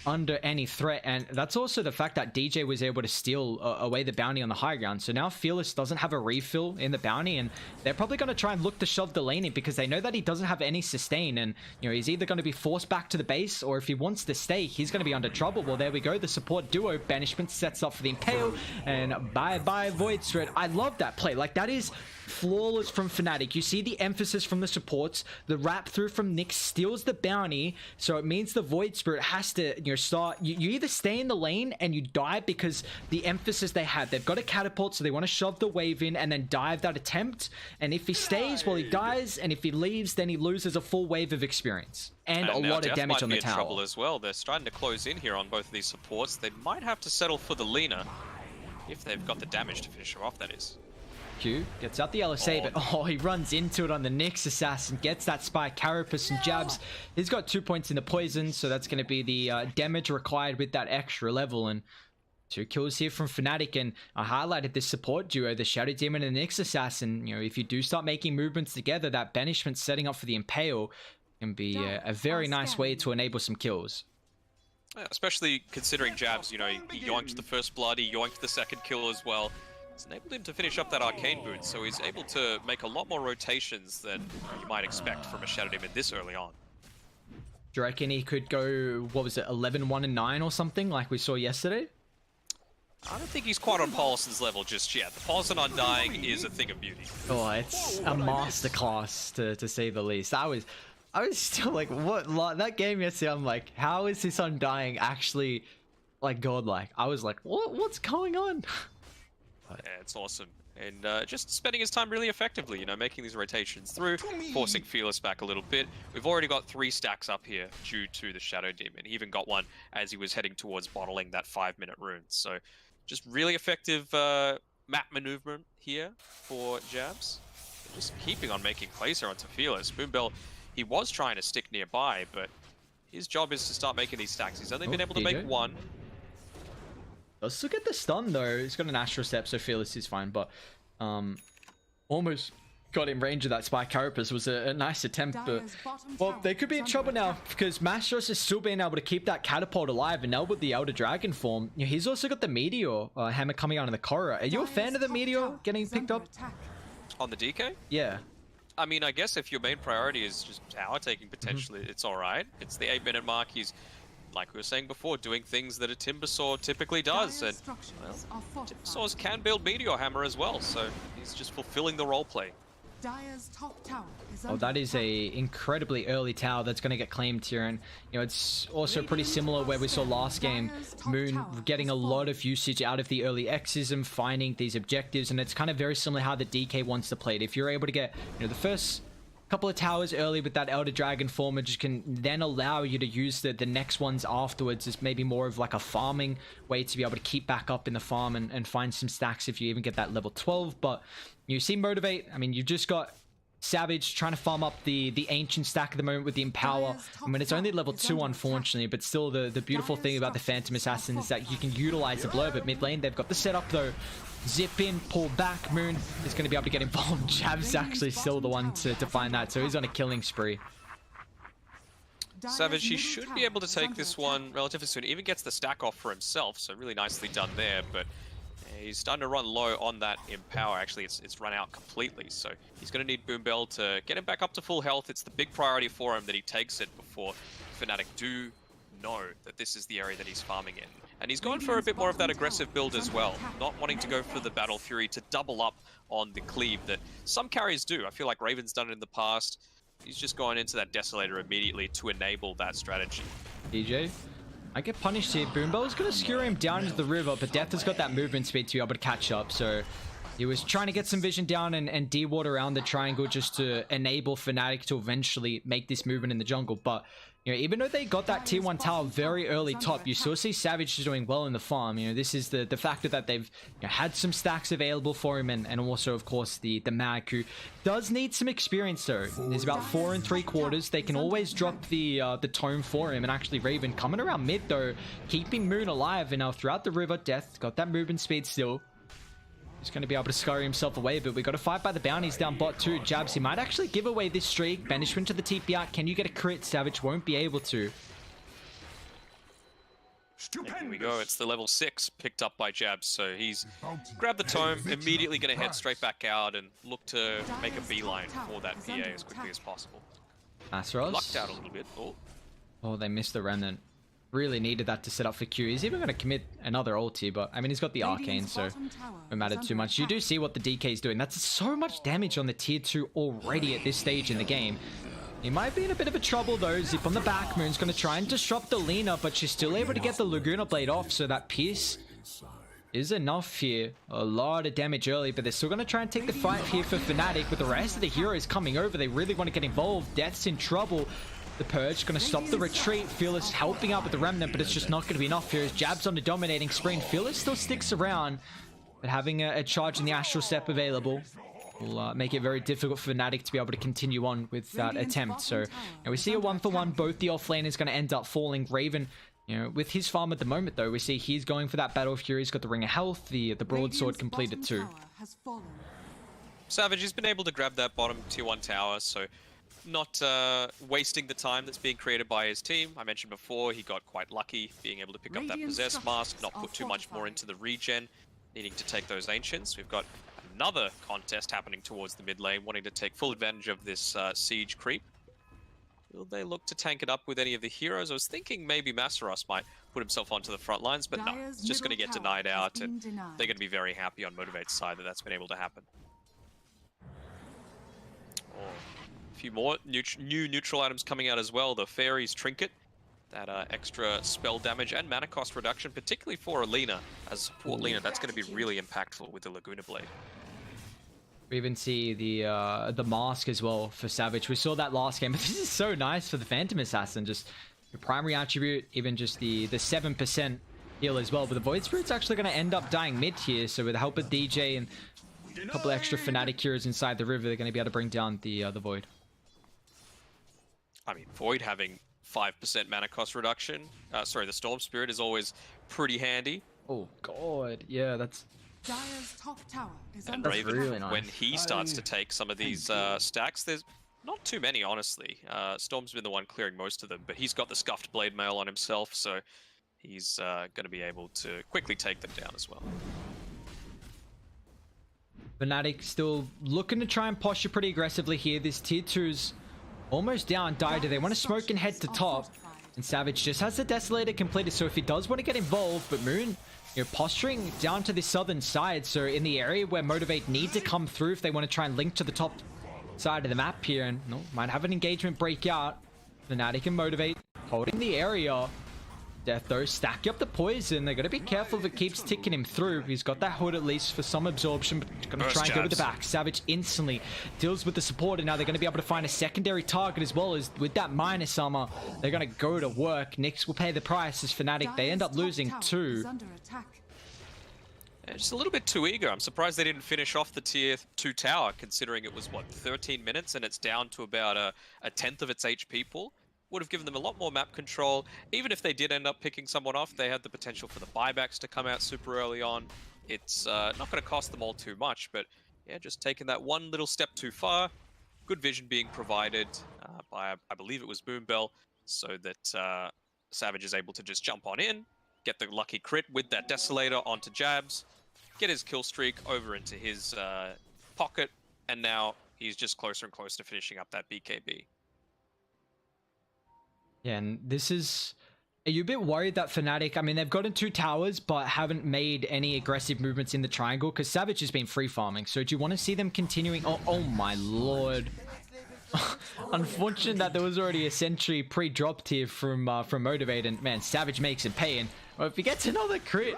under any threat, and that's also the fact that DJ was able to steal away the bounty on the high ground. So now Fearless doesn't have a refill in the bounty, and they're probably going to try and look to shove the lane in because they know that he doesn't have any sustain, and you know, he's either going to be forced back to the base, or if he wants to stay, he's going to be under trouble. Well, there we go, the support duo Banishment sets up for the Impale, and bye Void Spirit. I love that play. Like, that is flawless from Fnatic. You see the emphasis from the supports, the wrap through from Nyx steals the bounty, so it means the Void Spirit has to, you know, start, you either stay in the lane and you dive because the emphasis they had, they've got a catapult, so they want to shove the wave in and then dive that attempt, and if he stays, well, he dies, and if he leaves, then he loses a full wave of experience and a lot of damage on the tower. Trouble as well. They're starting to close in here on both of these supports. They might have to settle for the Lina if they've got the damage to finish her off, that is. Q gets out the LSA, but he runs into it on the Nyx assassin, gets that Spike Carapace and Jabs. He's got 2 points in the poison, so that's going to be the damage required with that extra level, and 2 kills here from Fnatic. And I highlighted this support duo, the Shadow Demon and the Nyx assassin. You know, if you do start making movements together, that Banishment setting up for the Impale can be a very nice way to enable some kills. Yeah, especially considering Jabs, you know, he yoinked the first blood, he yoinked the second kill as well. It's enabled him to finish up that arcane boon, so he's able to make a lot more rotations than you might expect from a Shadow Demon this early on. Do you reckon he could go, what was it, 11-1-9 or something like we saw yesterday? I don't think he's quite on Paulison's level just yet. The Paulison Undying is a thing of beauty. Oh, it's a masterclass to say the least. I was still like, what? That game yesterday, I'm like, how is this Undying actually like godlike? I was like, what's going on? Yeah, it's awesome. And just spending his time really effectively, you know, making these rotations through, forcing Fearless back a little bit. We've already got 3 stacks up here due to the Shadow Demon. He even got one as he was heading towards bottling that 5-minute rune. So just really effective map maneuver here for Jabs. Just keeping on making plays here onto Fearless. Boombell, he was trying to stick nearby, but his job is to start making these stacks. He's only been able to make 1. Does still get the stun though. He's got an Astral Step, so Fearless is fine, but almost got in range of that Spike Carapace. Was a nice attempt, but well, they could be in trouble now because Mastros is still being able to keep that catapult alive, and now with the Elder Dragon form, you know, he's also got the Meteor hammer coming out in the corridor. Are you a fan of the Meteor getting picked up? On the DK? Yeah. I mean, I guess if your main priority is just tower taking, potentially, it's all right. It's the 8-minute mark. He's, like we were saying before, doing things that a Timbersaw typically does. And, well, Timbersaws can build Meteor Hammer as well, so he's just fulfilling the roleplay. Dire's top tower is Oh, that is a incredibly early tower that's going to get claimed here, and you know it's also pretty similar where we saw last game. Moon getting a lot of usage out of the early X's and finding these objectives, and it's kind of very similar how the DK wants to play it. If you're able to get, you know, the first couple of towers early with that Elder Dragon form, it just can then allow you to use the next ones afterwards as maybe more of like a farming way to be able to keep back up in the farm and find some stacks if you even get that level 12. But you see Motivate, I mean, you've just got Savage trying to farm up the ancient stack at the moment with the Empower. I mean, it's only level 2 unfortunately, but still the beautiful thing about the Phantom Assassin is that you can utilize the blur. But mid lane, they've got the setup though. Zip in, pull back. Moon is going to be able to get involved. Jab's actually still the one to find that, so he's on a killing spree. Savage, he should be able to take this one relatively soon. Even gets the stack off for himself, so really nicely done there. But he's starting to run low on that Empower. Actually, it's run out completely, so he's going to need Boombell to get him back up to full health. It's the big priority for him that he takes it before Fnatic do know that this is the area that he's farming in. And he's gone for a bit more of that aggressive build as well, not wanting to go for the Battle Fury to double up on the cleave that some carries do. I feel like Raven's done it in the past. He's just gone into that Desolator immediately to enable that strategy. DJ, I get punished here. Boombell is going to skewer him down into the river, but Death has got that movement speed to be able to catch up. So he was trying to get some vision down and de-ward around the triangle just to enable Fnatic to eventually make this movement in the jungle. But you know, even though they got that tier 1 tower very early top, you still see Savage is doing well in the farm. You know, this is the factor that they've had some stacks available for him, and also, of course, the Mag, who does need some experience though. There's about 4 3/4. They can always drop the tome for him, and actually Raven coming around mid though, keeping Moon alive, and now throughout the river, Death got that movement speed still. He's going to be able to scurry himself away, but we got to fight by the bounties down bot too. Jabs, he might actually give away this streak. Banishment to the TP out. Can you get a crit? Savage won't be able to. Here we go. It's the level 6 picked up by Jabs. So he's grabbed the tome, immediately going to head straight back out and look to make a beeline for that PA as quickly as possible. Aseros Lucked out a little bit. Oh, they missed the Remnant. Really needed that to set up for Q. He's even going to commit another ulti, but I mean, he's got the Arcane, so it won't matter too much. You do see what the DK is doing. That's so much damage on the tier 2 already at this stage in the game. He might be in a bit of a trouble though. Zip on the back. Moon's going to try and disrupt the Lina, but she's still able to get the Laguna Blade off, so that Pierce is enough here. A lot of damage early, but they're still going to try and take the fight here for Fnatic. With the rest of the heroes coming over, they really want to get involved. Death's in trouble. The Purge going to stop the retreat. Fearless helping out with the Remnant, but it's just not going to be enough here as Jab's on the dominating spree. Fearless still sticks around, but having a charge in the Astral Step available will make it very difficult for Fnatic to be able to continue on with that attempt. So we see a 1-for-1. Both the offlane is going to end up falling. Raven, you know, with his farm at the moment though, we see he's going for that Battle Fury. He's got the Ring of Health, the Broadsword completed too. Savage has been able to grab that bottom tier 1 tower, so not wasting the time that's being created by his team. I mentioned before, he got quite lucky being able to pick up that Possess Mask, not put too much more into the regen, needing to take those Ancients. We've got another contest happening towards the mid lane, wanting to take full advantage of this siege creep. Will they look to tank it up with any of the heroes? I was thinking maybe Masaros might put himself onto the front lines, but no, it's just going to get denied out, and they're going to be very happy on Motivate's side that that's been able to happen. A few more new neutral items coming out as well. The Fairy's Trinket, that extra spell damage and mana cost reduction, particularly for Alina. As support Lina, that's going to be really impactful with the Laguna Blade. We even see the mask as well for Savage. We saw that last game, but this is so nice for the Phantom Assassin. Just your primary attribute, even just the 7% heal as well. But the Void Spirit's actually going to end up dying mid here. So with the help of DJ and a couple extra Fnatic heroes inside the river, they're going to be able to bring down the Void. I mean, Void having 5% mana cost reduction. Sorry, the Storm Spirit is always pretty handy. Oh god, yeah, that's... Dire's top tower is and under Raven, really nice. when he starts to take some of these stacks, there's not too many, honestly. Storm's been the one clearing most of them, but he's got the Scuffed Blade Mail on himself, so he's going to be able to quickly take them down as well. Fnatic still looking to try and posture pretty aggressively here. This tier 2's almost down. Do they want to smoke and head to top? And Savage just has the Desolator completed, so if he does want to get involved, but Moon, you know, posturing down to the southern side, so in the area where Motivate need to come through if they want to try and link to the top side of the map here, and no, might have an engagement break out. Fnatic and Motivate holding the area. Death though, stacking up the poison. They're going to be careful if it keeps ticking him through. He's got that hood at least for some absorption, but going to try and go to the back. Savage instantly deals with the support, and now they're going to be able to find a secondary target as well. As with that minus armor, they're going to go to work. Nyx will pay the price as Fnatic. They end up losing 2. Yeah, just a little bit too eager. I'm surprised they didn't finish off the tier 2 tower, considering it was, what, 13 minutes and it's down to about a tenth of its HP pool. Would have given them a lot more map control. Even if they did end up picking someone off, they had the potential for the buybacks to come out super early on. It's not going to cost them all too much, but yeah, just taking that one little step too far. Good vision being provided by, I believe it was Boombell, so that Savage is able to just jump on in, get the lucky crit with that Desolator onto Jabs, get his kill streak over into his pocket, and now he's just closer and closer to finishing up that BKB. Yeah, and this is... Are you a bit worried that Fnatic... I mean, they've gotten 2 towers, but haven't made any aggressive movements in the triangle? Because Savage has been free farming. So do you want to see them continuing... Oh my lord. Unfortunate that there was already a sentry pre-dropped here from Motivate. And man, Savage makes it pay. And well, if he gets another crit...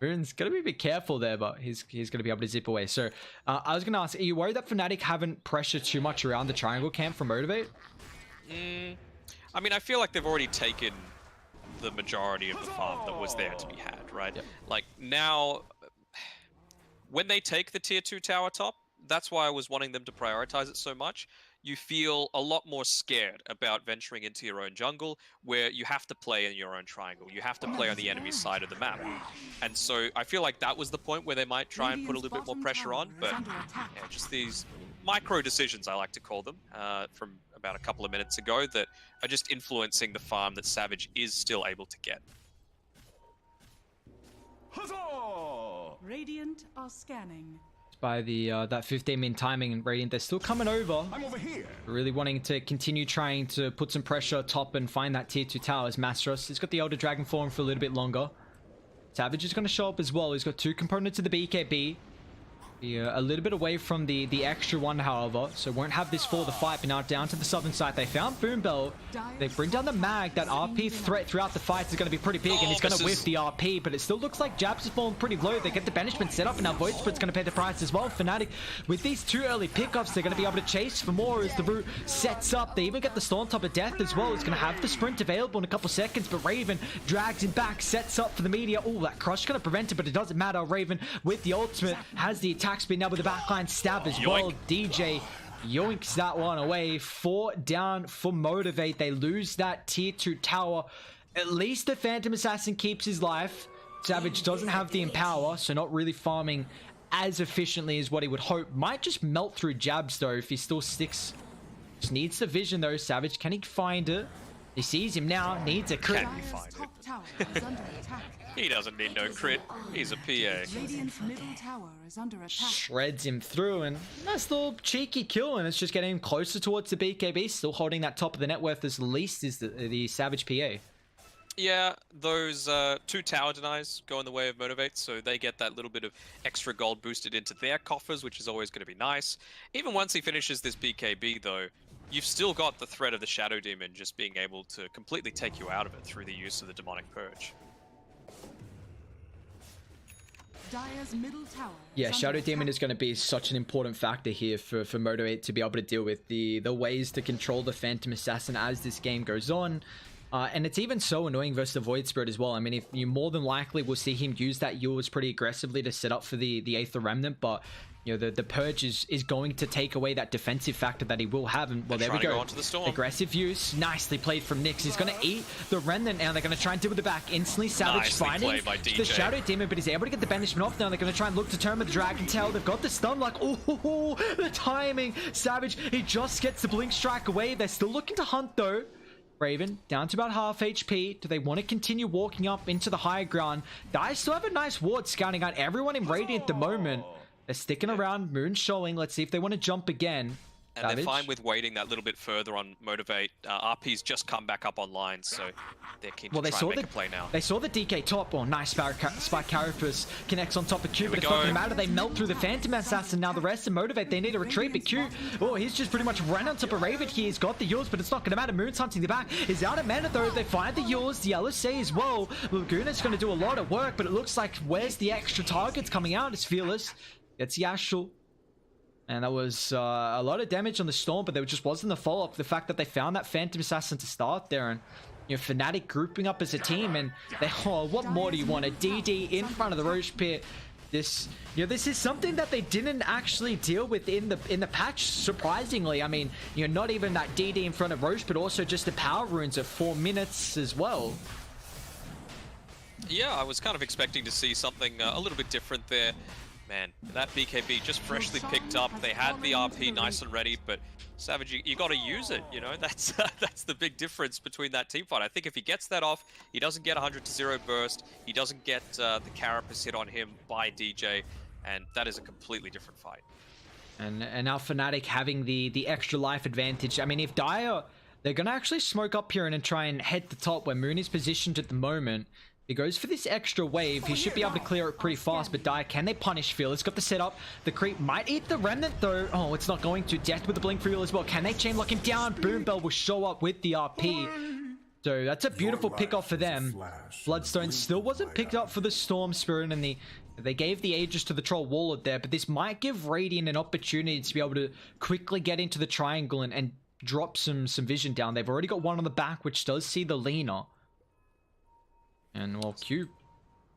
Rune's going to be a bit careful there, but he's going to be able to zip away. So I was going to ask, are you worried that Fnatic haven't pressured too much around the triangle camp from Motivate? I mean, I feel like they've already taken the majority of the farm that was there to be had, right? Yep. Like, now, when they take the tier 2 tower top, that's why I was wanting them to prioritize it so much. You feel a lot more scared about venturing into your own jungle, where you have to play in your own triangle. You have to play on the enemy side of the map. And so I feel like that was the point where they might try and put a little bit more pressure on, but yeah, just these micro decisions, I like to call them, from about a couple of minutes ago, that are just influencing the farm that Savage is still able to get. Radiant are scanning. By the that 15-min timing, and Radiant, they're still coming over. I'm over here. Really wanting to continue trying to put some pressure top and find that tier 2 tower as Mastros. He's got the Elder Dragon form for a little bit longer. Savage is going to show up as well. He's got 2 components of the BKB. A little bit away from the extra one, however, so won't have this for the fight. But now down to the southern side, they found Boombell. They bring down the mag. That RP threat throughout the fight is going to be pretty big, and he's going to whiff the RP, but it still looks like Jabs is falling pretty low. They get the banishment set up, and now Void Spirit's going to pay the price as well. Fnatic, with these 2 early pickups, they're going to be able to chase for more as the route sets up. They even get the Storm Top of Death as well. It's going to have the sprint available in a couple seconds, but Raven drags him back, sets up for the meteor. Oh, that crush going to prevent it, but it doesn't matter. Raven, with the ultimate, has the attack speed now with the backline stab as well. DJ yoinks that one away. 4 down for Motivate. They lose that tier 2 tower. At least the Phantom Assassin keeps his life. Savage doesn't have the Empower, so not really farming as efficiently as what he would hope. Might just melt through Jabs though if he still sticks. Just needs the vision though. Savage, can he find it? He sees him now, needs a crit. Can he find it? He doesn't need no crit. He's a PA. Radiant's middle tower is under attack. Shreds him through, and nice little cheeky kill, and it's just getting him closer towards the BKB. Still holding that top of the net worth as least is the Savage PA. Yeah, those 2 tower denies go in the way of Motivate, so they get that little bit of extra gold boosted into their coffers, which is always going to be nice. Even once he finishes this BKB though, you've still got the threat of the Shadow Demon just being able to completely take you out of it through the use of the Demonic Purge. Dire's middle tower. Yeah, Shadow Demon is going to be such an important factor here for Motivate to be able to deal with the ways to control the Phantom Assassin as this game goes on. And it's even so annoying versus the Void Spirit as well. I mean, if you more than likely will see him use that Yours pretty aggressively to set up for the Aether Remnant, but you know, the Purge is going to take away that defensive factor that he will have. And well, there we go. Aggressive use. Nicely played from Nyx. He's going to eat the Remnant now. They're going to try and deal with the back instantly. Savage finding the Shadow Demon, but he's able to get the banishment off now. They're going to try and look to turn with the Dragon Tail. They've got the stun like, oh, the timing. Savage, he just gets the Blink Strike away. They're still looking to hunt though. Raven down to about half HP. Do they want to continue walking up into the high ground? Guys still have a nice ward scouting out everyone in Radiant at the moment. They're sticking around. Moon showing. Let's see if they want to jump again. And they're fine with waiting that little bit further on Motivate. RP's just come back up online, so they're keen to try and make a play now. They saw the DK top. Oh, nice Spike Carapace connects on top of Q, but it's not going to matter. They melt through the Phantom Assassin. Now the rest of Motivate, they need a retreat, but Q, oh, he's just pretty much ran on top of Raven here. He's got the Yours, but it's not going to matter. Moon's hunting the back. He's out of mana though. They find the Yours, the LSA as well. Laguna's going to do a lot of work, but it looks like where's the extra targets coming out? It's Fearless. It's Yashul. And that was a lot of damage on the Storm, but there just wasn't the follow-up. The fact that they found that Phantom Assassin to start there, and you know, Fnatic grouping up as a team, and they, oh, what more do you want? A DD in front of the Roche Pit. This, you know, this is something that they didn't actually deal with in the patch, surprisingly. I mean, you know, not even that DD in front of Roche, but also just the power runes at 4 minutes as well. Yeah, I was kind of expecting to see something a little bit different there. Man, that BKB just freshly picked up. They had the RP nice and ready, but Savage, you got to use it, you know? That's that's the big difference between that team fight. I think if he gets that off, he doesn't get 100-0 burst, he doesn't get the Carapace hit on him by DJ, and that is a completely different fight. And now Fnatic having the extra life advantage. I mean, if Dire, they're going to actually smoke up here and try and head the top where Moon is positioned at the moment. He goes for this extra wave. He should be able to clear it pretty fast, but Dire, can they punish Fearless? Got the setup. The creep might eat the Remnant though. Oh, it's not going to. Death with the Blink for you as well. Can they chain lock him down? Boombell will show up with the RP. So that's a beautiful pick off for them. Bloodstone still wasn't picked up for the Storm Spirit, and they gave the Aegis to the Troll Warlord there, but this might give Radiant an opportunity to be able to quickly get into the triangle and drop some vision down. They've already got one on the back, which does see the Lina. And well, Q.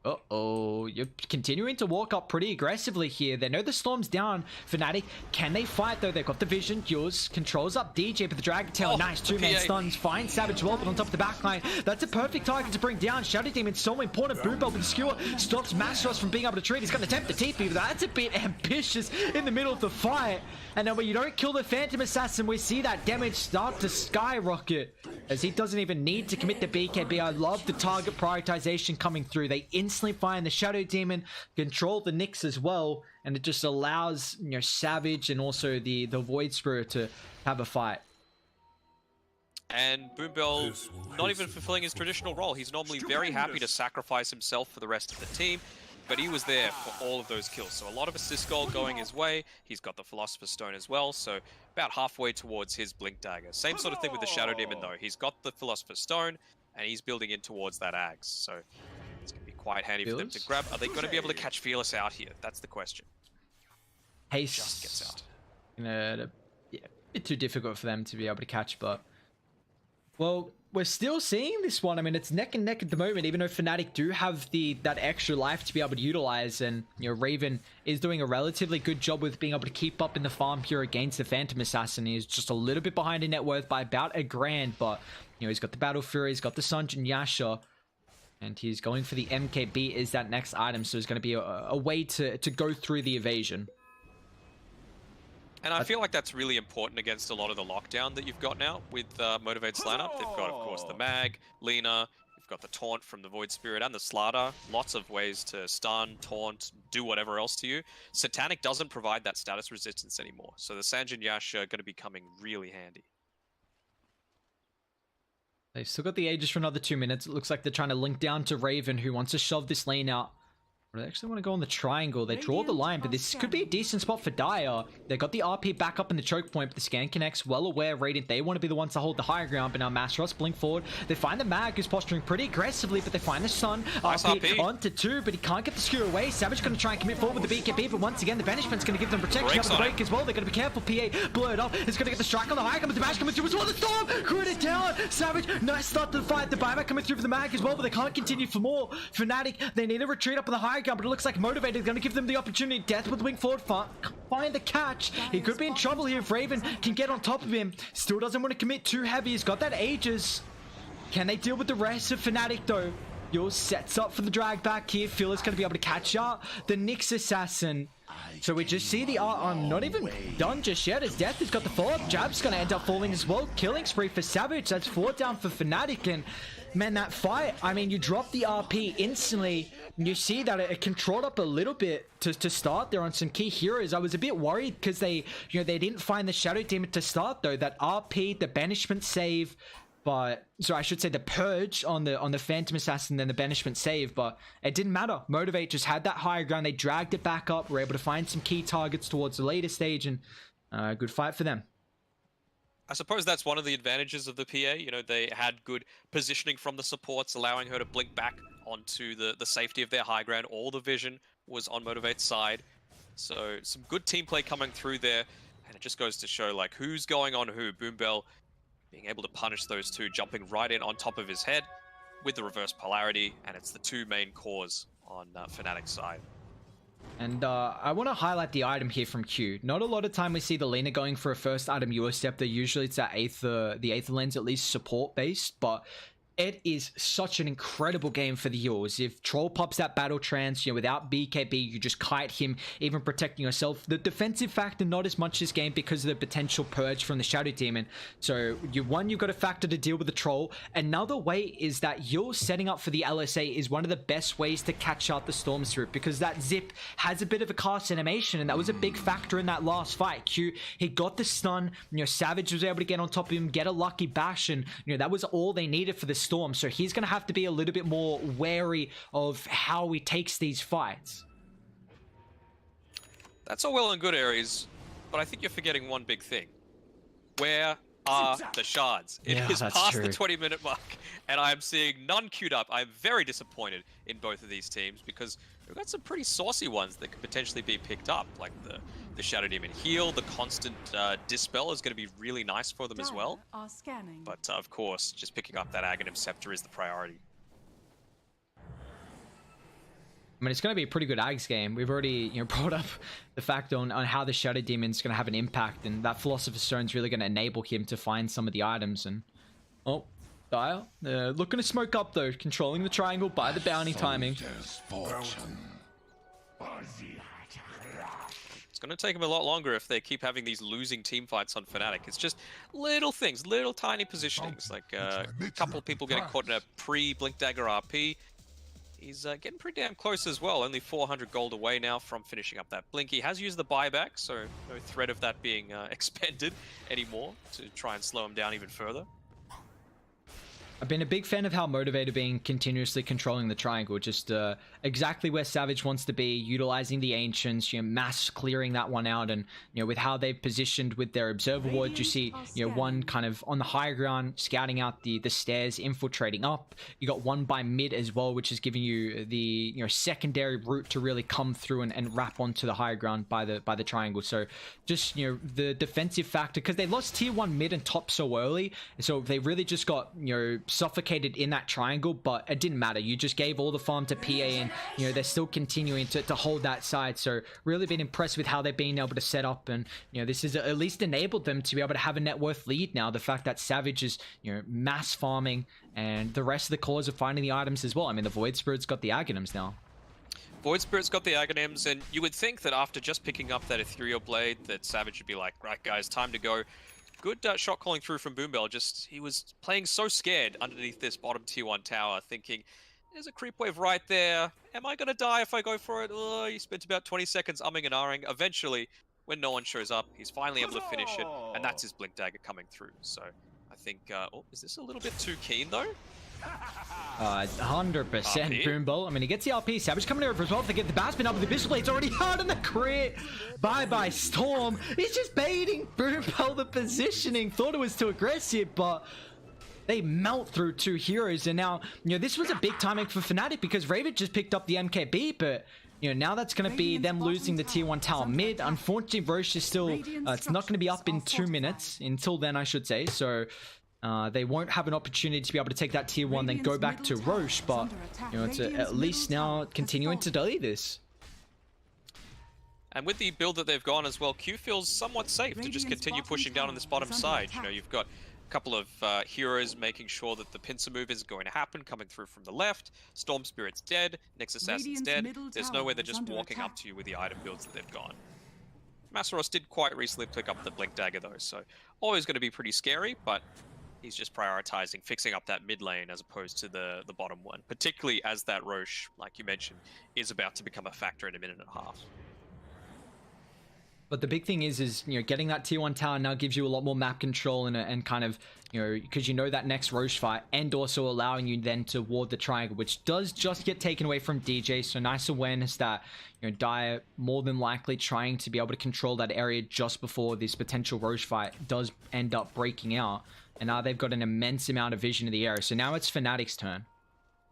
Uh-oh, you're continuing to walk up pretty aggressively here. They know the Storm's down. Fnatic, can they fight though? They've got the vision. Yours controls up DJ, but the Dragon Tail, nice two-man stuns. Fine Savage well, but on top of the backline. That's a perfect target to bring down. Shadow Demon, so important. Boombell with the skewer stops Mastros from being able to trade. He's going to attempt the TP, but that's a bit ambitious in the middle of the fight. And then when you don't kill the Phantom Assassin, we see that damage start to skyrocket, as he doesn't even need to commit the BKB. I love the target prioritization coming through. They instantly find the Shadow Demon, control the Nyx as well, and it just allows, you know, Savage and also the Void Spirit to have a fight. And Boombell not even fulfilling his traditional role. He's normally very happy to sacrifice himself for the rest of the team, but he was there for all of those kills. So a lot of assist gold going his way. He's got the Philosopher's Stone as well, so about halfway towards his Blink Dagger. Same sort of thing with the Shadow Demon though. He's got the Philosopher's Stone, and he's building in towards that Axe. So it's going to be quite handy for them to grab. Are they going to be able to catch Fearless out here? That's the question. Haste just gets out. Yeah, a bit too difficult for them to be able to catch, but well, we're still seeing this one. I mean, it's neck and neck at the moment, even though Fnatic do have that extra life to be able to utilize, and you know, Raven is doing a relatively good job with being able to keep up in the farm here against the Phantom Assassin. He's just a little bit behind in net worth by about $1,000, but you know, he's got the Battle Fury, he's got the Sunjin Yasha, and he's going for the MKB is that next item, so it's going to be a way to go through the evasion. And I feel like that's really important against a lot of the lockdown that you've got now with Motivated lineup. They've got, of course, the Mag, Lina, you've got the Taunt from the Void Spirit and the Slaughter. Lots of ways to stun, taunt, do whatever else to you. Satanic doesn't provide that status resistance anymore, so the Sanjin Yasha are going to be coming really handy. They've still got the Aegis for another 2 minutes. It looks like they're trying to link down to Raven, who wants to shove this lane out. But they actually want to go on the triangle. They draw the line, but this could be a decent spot for Dire. They got the RP back up in the choke point, but the scan connects. Well aware, Radiant, they want to be the ones to hold the higher ground, but now Mastros blink forward. They find the Mag, who's posturing pretty aggressively, but they find the Sun. Nice RP onto 2, but he can't get the skewer away. Savage going to try and commit forward with the BKB, but once again, the Banishment's going to give them protection. Up the break as well. They're going to be careful. PA blurred up. It's going to get the strike on the high ground, but the Bash coming through as well. The Storm! Crit it down! Savage, nice start to the fight. The buyback coming through for the Mag as well, but they can't continue for more. Fnatic, they need a retreat up on the high ground, but it looks like Motivated is going to give them the opportunity. Death with wing forward, find the catch. He could be in trouble here if Raven can get on top of him. Still doesn't want to commit too heavy. He's got that Aegis. Can they deal with the rest of Fnatic though? Yours sets up for the drag back here. Phil is going to be able to catch out the Nyx Assassin. So we just see the I'm not even done just yet, as Death has got the follow-up. Jab's going to end up falling as well. Killing spree for Savage. That's 4 down for Fnatic, and man, that fight, I mean, you drop the RP instantly, and you see that it controlled up a little bit to start there on some key heroes. I was a bit worried because they didn't find the Shadow Demon to start though. That RP, the banishment save, but so I should say the purge on the Phantom Assassin, then the banishment save, but it didn't matter. Motivate just had that higher ground. They dragged it back up, were able to find some key targets towards the later stage, and good fight for them. I suppose that's one of the advantages of the PA. You know, they had good positioning from the supports, allowing her to blink back onto the safety of their high ground. All the vision was on Motivate's side. So some good team play coming through there. And it just goes to show, like, who's going on who. Boombell being able to punish those two, jumping right in on top of his head with the reverse polarity. And it's the two main cores on Fnatic's side. And I want to highlight the item here from Q. Not a lot of time we see the laner going for a first item Eurostep. Usually it's that the Aether lane's at least support based, but it is such an incredible game for the Yours. If Troll pops that battle trance, without BKB, you just kite him, even protecting yourself. The defensive factor, not as much this game because of the potential purge from the Shadow Demon. So, you've got a factor to deal with the Troll. Another way is that you're setting up for the LSA is one of the best ways to catch out the Storm Spirit, because that Zip has a bit of a cast animation, and that was a big factor in that last fight. Q, he got the stun, Savage was able to get on top of him, get a lucky bash, and that was all they needed for the Storm, so he's going to have to be a little bit more wary of how he takes these fights. That's all well and good, Ares, but I think you're forgetting one big thing. Where are the shards? It is past the 20-minute mark, and I'm seeing none queued up. I'm very disappointed in both of these teams because we've got some pretty saucy ones that could potentially be picked up, like the Shadow Demon heal, the constant dispel is going to be really nice for them as well. But of course, just picking up that Aghanim Scepter is the priority. I mean, it's going to be a pretty good Ags game. We've already brought up the fact on how the Shadow Demon's going to have an impact, and that Philosopher's Stone's really going to enable him to find some of the items. And oh, Dire looking to smoke up though, controlling the triangle by the bounty timing. It's going to take them a lot longer if they keep having these losing team fights on Fnatic. It's just little things, little tiny positionings, like a couple of people getting caught in a pre-Blink Dagger RP. He's getting pretty damn close as well, only 400 gold away now from finishing up that blink. He has used the buyback, so no threat of that being expended anymore to try and slow him down even further. I've been a big fan of how Motivator being continuously controlling the triangle, just exactly where Savage wants to be, utilizing the Ancients, mass clearing that one out, and with how they've positioned with their Observer Ward, you see one kind of on the higher ground, scouting out the stairs, infiltrating up. You got one by mid as well, which is giving you the secondary route to really come through and wrap onto the higher ground by the triangle. So just the defensive factor, because they lost tier 1 mid and top so early, so they really just got suffocated in that triangle, but it didn't matter. You just gave all the farm to PA, and they're still continuing to hold that side. So really been impressed with how they've been able to set up, and this has at least enabled them to be able to have a net worth lead now. The fact that Savage is mass farming, and the rest of the cores are finding the items as well. I mean, the Void Spirit's got the Aghanims now. Void Spirit's got the Aghanims, and you would think that after just picking up that Ethereal Blade, that Savage would be like, right guys, time to go. Good shot calling through from Boombell. Just, he was playing so scared underneath this bottom tier 1 tower, thinking, there's a creep wave right there. Am I going to die if I go for it? Oh, he spent about 20 seconds umming and ahhing. Eventually, when no one shows up, he's finally able to finish it, and that's his Blink Dagger coming through. So, I think, oh, is this a little bit too keen, though? 100% Boombell. I mean, he gets the RP. Savage coming over as well. They get the Baspin up with the Bishop Blade's already hard on the crit. Bye-bye, Storm. He's just baiting Boombell the positioning. Thought it was too aggressive, but they melt through two heroes. And now, this was a big timing for Fnatic because Raven just picked up the MKB, but now that's going to be them losing the tier 1 tower mid. Unfortunately, Roche is still, it's not going to be up in 2 minutes. Until then, I should say. So they won't have an opportunity to be able to take that tier 1, then go back to Roche, but it's at least now continuing to delay this. And with the build that they've gone as well, Q feels somewhat safe to just continue pushing down on this bottom side. You've got a couple of heroes making sure that the pincer move isn't going to happen, coming through from the left. Storm Spirit's dead, Nyx Assassin's dead. There's no way they're just walking up to you with the item builds that they've gone. Masaros did quite recently pick up the Blink Dagger though, so always going to be pretty scary, but he's just prioritizing fixing up that mid lane as opposed to the bottom one, particularly as that Roche, like you mentioned, is about to become a factor in a minute and a half. But the big thing is you know, getting that tier 1 tower now gives you a lot more map control and kind of, you know, because you know that next Roche fight, and also allowing you then to ward the triangle, which does just get taken away from DJ. So nice awareness that, you know, Dire more than likely trying to be able to control that area just before this potential Roche fight does end up breaking out. And now they've got an immense amount of vision in the area. So now it's Fnatic's turn.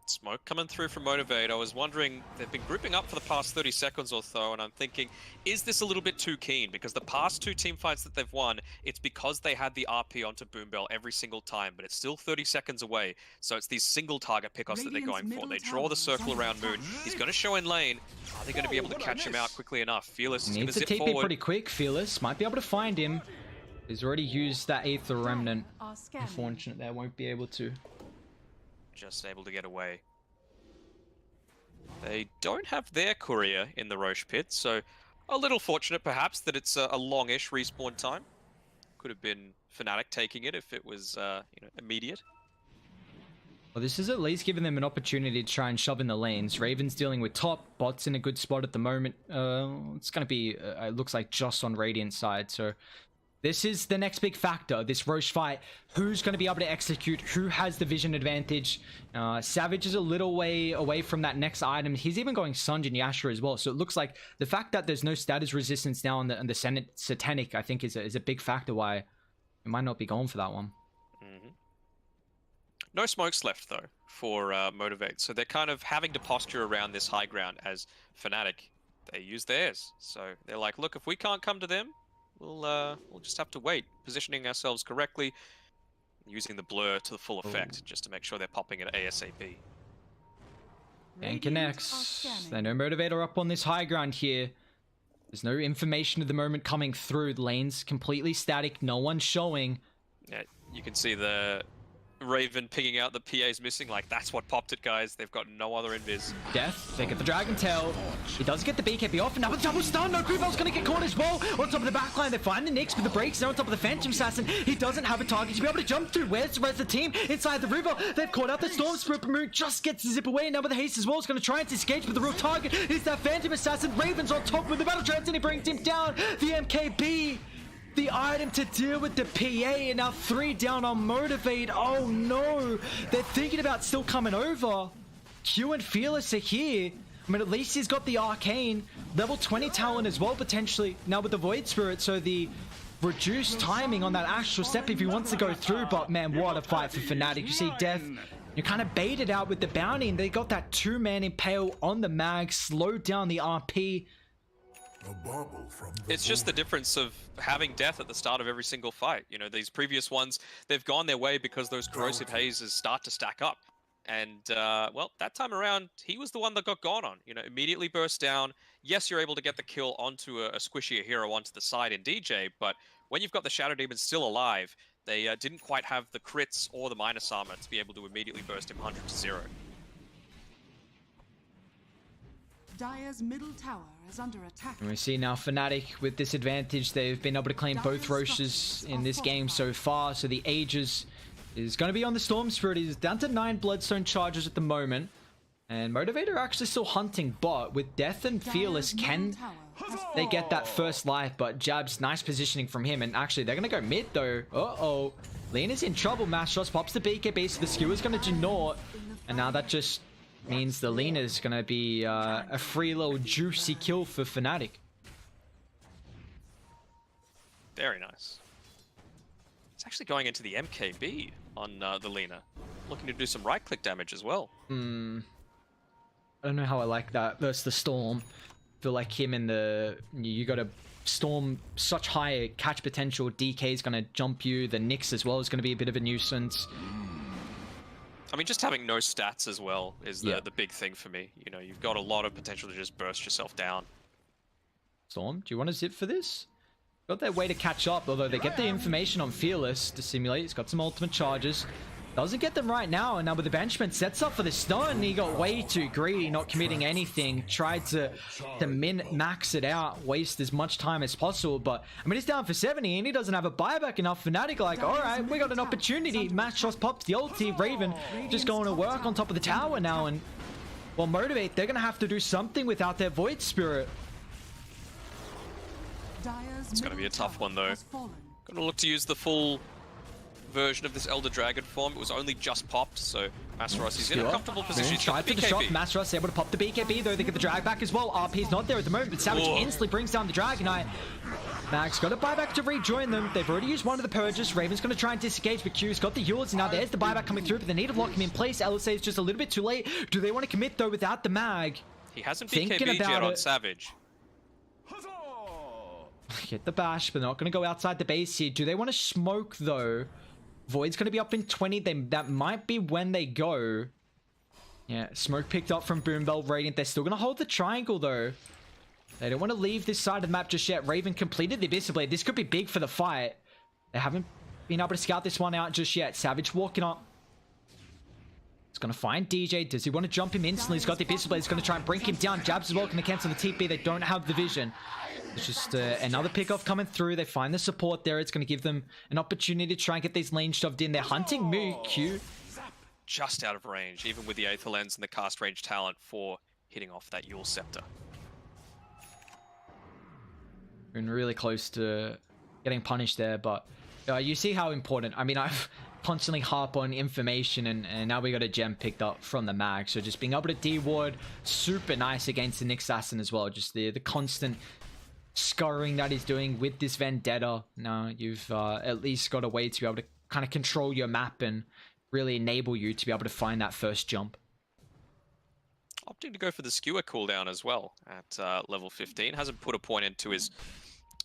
Smoke coming through from Motivate. I was wondering, they've been grouping up for the past 30 seconds or so, and I'm thinking, is this a little bit too keen? Because the past 2 team fights that they've won, it's because they had the RP onto Boombell every single time, but it's still 30 seconds away. So it's these single target pickoffs that they're going for. They draw the circle around Moon. He's going to show in lane. Are they going to be able to catch him out quickly enough? Fearless is going to Needs zip to TP forward. pretty quick. Fearless might be able to find him. He's already used that Aether Remnant. Unfortunate they won't be able to. Just able to get away. They don't have their courier in the Roche pit, so a little fortunate perhaps that it's a longish respawn time. Could have been Fnatic taking it if it was you know, immediate. Well, this is at least giving them an opportunity to try and shove in the lanes. Raven's dealing with top, bot's in a good spot at the moment. It's going to be, it looks like just on Radiant's side, so this is the next big factor, this Roche fight. Who's going to be able to execute? Who has the vision advantage? Savage is a little way away from that next item. He's even going Sunjin Yashra as well. So it looks like the fact that there's no status resistance now on the Satanic, I think, is a big factor why it might not be going for that one. No smokes left, though, for Motivate. So they're kind of having to posture around this high ground as Fnatic. They use theirs. So they're like, look, if we can't come to them, we'll just have to wait, positioning ourselves correctly, using the blur to the full effect, just to make sure they're popping it ASAP. And connects. There's no motivator up on this high ground here. There's no information at the moment coming through. The lane's completely static. No one's showing. Yeah, you can see the Raven picking out the PA's missing. Like, that's what popped it, guys. They've got no other invis. Death, they get the Dragon Tail. He does get the BKB off, and now with double stun. No, Creepel's gonna get caught as well. On top of the backline, they find the Nyx with the breaks. They're on top of the Phantom Assassin. He doesn't have a target to be able to jump through. Where's the rest of the team? Inside the river, they've caught out the Storm Spirit. Moon just gets to zip away. Now with the haste as well, it's gonna try and disengage, but the real target is that Phantom Assassin. Raven's on top with the Battle Trance, and he brings him down. The MKB. The item to deal with the PA, and now 3 down on Motivate. Oh no, they're thinking about still coming over. Q and Fearless are here. I mean, at least he's got the Arcane. Level 20 talent as well, potentially. Now with the Void Spirit, so the reduced timing on that Astral Step if he wants to go through. But man, what a fight for Fnatic. You see Death, you kind of baited out with the bounty, and they got that 2-man Impale on the mag, slowed down the RP. It's just the difference of having Death at the start of every single fight. You know, these previous ones, they've gone their way because those corrosive hazes start to stack up. And, well, that time around, he was the one that got gone on. You know, immediately burst down. Yes, you're able to get the kill onto a squishier hero onto the side in DJ, but when you've got the Shadow Demon still alive, they didn't quite have the crits or the minus armor to be able to immediately burst him 100 to 0. Dire's middle tower is under attack. And we see now Fnatic with this advantage. They've been able to claim both Roches in this game so far. So the Aegis is going to be on the Storm Spirit. He's down to 9 Bloodstone charges at the moment. And Motivator actually still hunting bot with Death and Fearless. Can they get that first life? But Jab's nice positioning from him. And actually, they're going to go mid though. Uh-oh. Lena's in trouble. Mastros pops the BKB. So the skewer's going to do naught. And now that just means the Lena's going to be a free little juicy kill for Fnatic. Very nice. It's actually going into the MKB on the Lena. Looking to do some right-click damage as well. I don't know how I like that versus the Storm. I feel like him and the... You got to Storm such high catch potential. DK is going to jump you. The Nyx as well is going to be a bit of a nuisance. I mean, just having no stats as well is the big thing for me. You know, you've got a lot of potential to just burst yourself down. Storm, do you want to zip for this? Got their way to catch up, although they get the information on Fearless to simulate. He's got some ultimate charges. Doesn't get them right now, and now with the benchman sets up for the stun. He got way too greedy, not committing anything. Tried to max it out, waste as much time as possible. But I mean, he's down for 70, and he doesn't have a buyback enough. Fnatic like, all right, we got an opportunity. Matchos pops the ulti. Raven just going to work on top of the tower now, and well, Motivate, they're gonna have to do something without their Void Spirit. It's gonna be a tough one though. Gonna look to use the full version of this Elder Dragon form. It was only just popped, so Masteros is in a comfortable position. Tried for the shot. Masteros able to pop the BKB though. They get the drag back as well. RP's not there at the moment, but Savage instantly brings down the Dragon Knight. Max got a buyback to rejoin them. They've already used one of the purges. Raven's going to try and disengage, but Q's got the Eul's. Now there's the buyback coming through, but they need to lock him in place. LSA is just a little bit too late. Do they want to commit though without the mag? He hasn't BKB'd yet on Savage. Get the bash, but they're not going to go outside the base here. Do they want to smoke though? Void's going to be up in 20. That might be when they go. Yeah, smoke picked up from Boombell Radiant. They're still going to hold the triangle though. They don't want to leave this side of the map just yet. Raven completed the Abyssal Blade. This could be big for the fight. They haven't been able to scout this one out just yet. Savage walking up. He's going to find DJ. Does he want to jump him instantly? He's got the Abyssal Blade. He's going to try and bring him down. Jabs as well. Going to cancel the TP. They don't have the vision. It's just another pickoff coming through. They find the support there. It's going to give them an opportunity to try and get these lanes shoved in. They're hunting Moo Q. Just out of range, even with the Aether Lens and the cast range talent for hitting off that Eul Scepter. Been really close to getting punished there, but you see how important. I mean, I've constantly harp on information, and now we got a gem picked up from the mag. So just being able to D-ward, super nice against the Nyx Assassin as well. Just the constant scurrying that he's doing with this Vendetta. Now you've at least got a way to be able to kind of control your map and really enable you to be able to find that first jump. Opting to go for the skewer cooldown as well at level 15. Hasn't put a point into his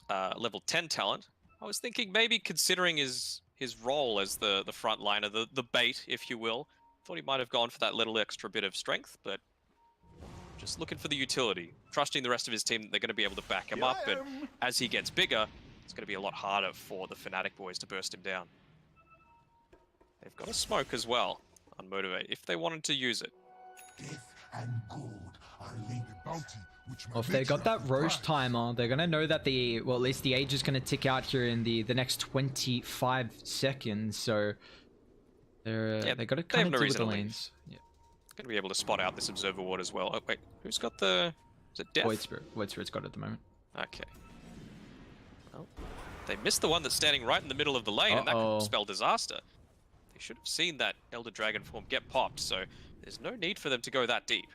level 10 talent. I was thinking maybe considering his role as the frontliner, the bait, if you will. Thought he might have gone for that little extra bit of strength, but just looking for the utility. Trusting the rest of his team that they're going to be able to back him up, but as he gets bigger, it's going to be a lot harder for the Fnatic boys to burst him down. They've got a smoke as well on Motivate, if they wanted to use it. Death and gold are linked bounty, which Well, if they got that Roche timer, they're going to know that well, at least the age is going to tick out here in the next 25 seconds. So they got to kind of deal with the lanes. Yeah. Going to be able to spot out this Observer Ward as well. Oh, wait, who's got the... Is it Death? Void Spirit. Void Spirit's got it at the moment. Okay. Well, they missed the one that's standing right in the middle of the lane, and that could spell disaster. They should have seen that Elder Dragon form get popped, so there's no need for them to go that deep.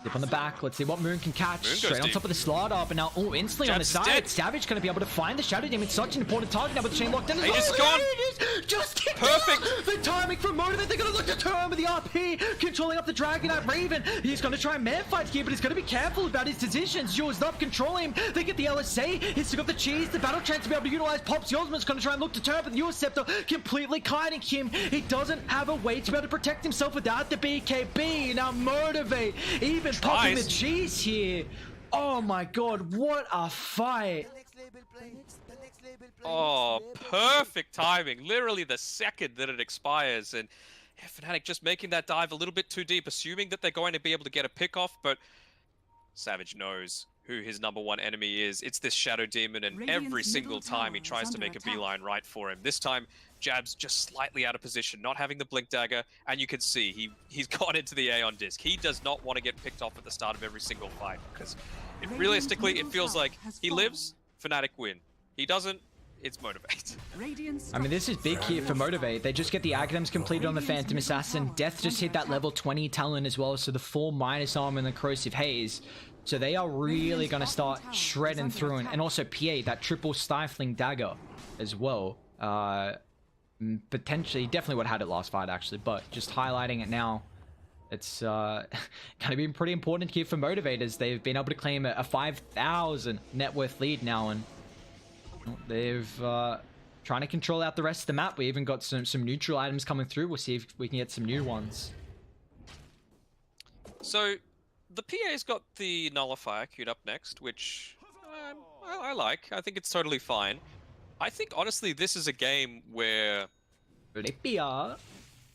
Dip on the back. Let's see what Moon can catch. Moon Straight on deep. top of the slide up, and now instantly on the side. Dead. Savage going to be able to find the Shadow Demon. Such an important target now with the chain locked in. He is gone. Just hit Perfect. The timing from Motivate. They're going to look to turn with the RP, controlling up the Dragon Knight Raven. He's going to try and man fight here, but he's going to be careful about his decisions. Yours up, controlling him. They get the LSA. He's still got the cheese. The battle chance to be able to utilize Pops. Yosman's going to try and look to turn, but the Scepter completely kiting him. He doesn't have a way to be able to protect himself without the BKB. Now Motivate, even popping the cheese here. Oh my god, what a fight. Oh, perfect timing. Literally the second that it expires, and yeah, Fnatic just making that dive a little bit too deep, assuming that they're going to be able to get a pick off, but Savage knows who his #1 enemy is. It's this Shadow Demon, and every single time he tries to make a beeline right for him. This time, Jab's just slightly out of position, not having the Blink Dagger, and you can see he's gone into the Aeon Disc. He does not want to get picked off at the start of every single fight, because realistically, it feels like he lives, Fnatic win. He doesn't, it's Motivate. I mean, this is big here for Motivate. They just get the Aghanims completed on the Phantom Assassin. Death just hit that level 20 talent as well, so the 4 minus armor and the Corrosive Haze. So they are really going to start shredding through, and also PA, that triple stifling dagger as well. Potentially, definitely would have had it last fight actually, but just highlighting it now, it's going to be pretty important here for Motivators. They've been able to claim a 5,000 net worth lead now, and they've trying to control out the rest of the map. We even got some neutral items coming through. We'll see if we can get some new ones. So the PA's got the Nullifier queued up next, which I like. I think it's totally fine. I think, honestly, this is a game where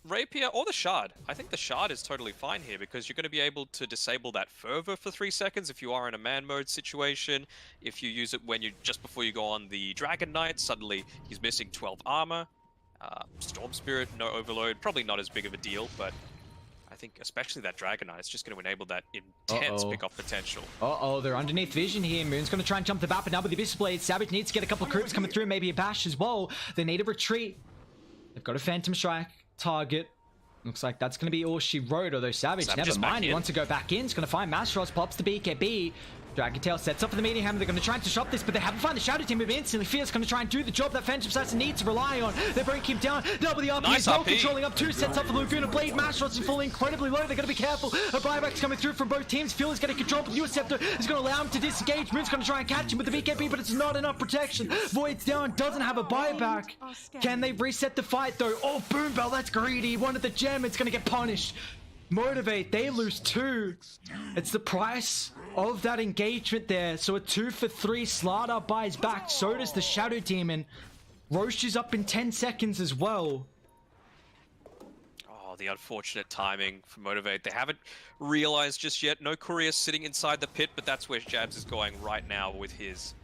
Rapier or the Shard. I think the Shard is totally fine here because you're going to be able to disable that fervor for 3 seconds if you are in a man mode situation. If you use it when you just before you go on the Dragon Knight, suddenly he's missing 12 armor. Storm Spirit, no overload, probably not as big of a deal, but I think especially that Dragon Knight is just going to enable that intense pick-off potential. They're underneath vision here. Moon's going to try and jump the map, but now with the Abyss Blade, Savage needs to get a couple of creeps coming through, maybe a bash as well. They need a retreat. They've got a Phantom Strike target. Looks like that's going to be all she wrote, although Savage never mind. He wants to go back in. He's going to find Mastros, pops the BKB. Dragon Tail sets up for the Meteor Hammer. They're going to try and disrupt this, but they haven't found the Shadow Team move instantly. Fierce going to try and do the job that Phantom Assassin needs to rely on. They're breaking him down. Double the RP as well, controlling up 2 sets up for Laguna Blade. Mastros is falling incredibly low. They're going to be careful. A buyback's coming through from both teams. Phil is getting control, but the US Scepter is going to allow him to disengage. Moon's going to try and catch him with the BKB, but it's not enough protection. Void's down, doesn't have a buyback. Can they reset the fight though? Oh, Boom Bell, that's greedy. Wanted the gem, it's going to get punished. Motivate, they lose 2. It's the price of that engagement there. So a 2 for 3. Slardar buys back. So does the Shadow Demon. Roche is up in 10 seconds as well. Oh, the unfortunate timing for Motivate. They haven't realized just yet. No courier sitting inside the pit, but that's where Jabs is going right now with his.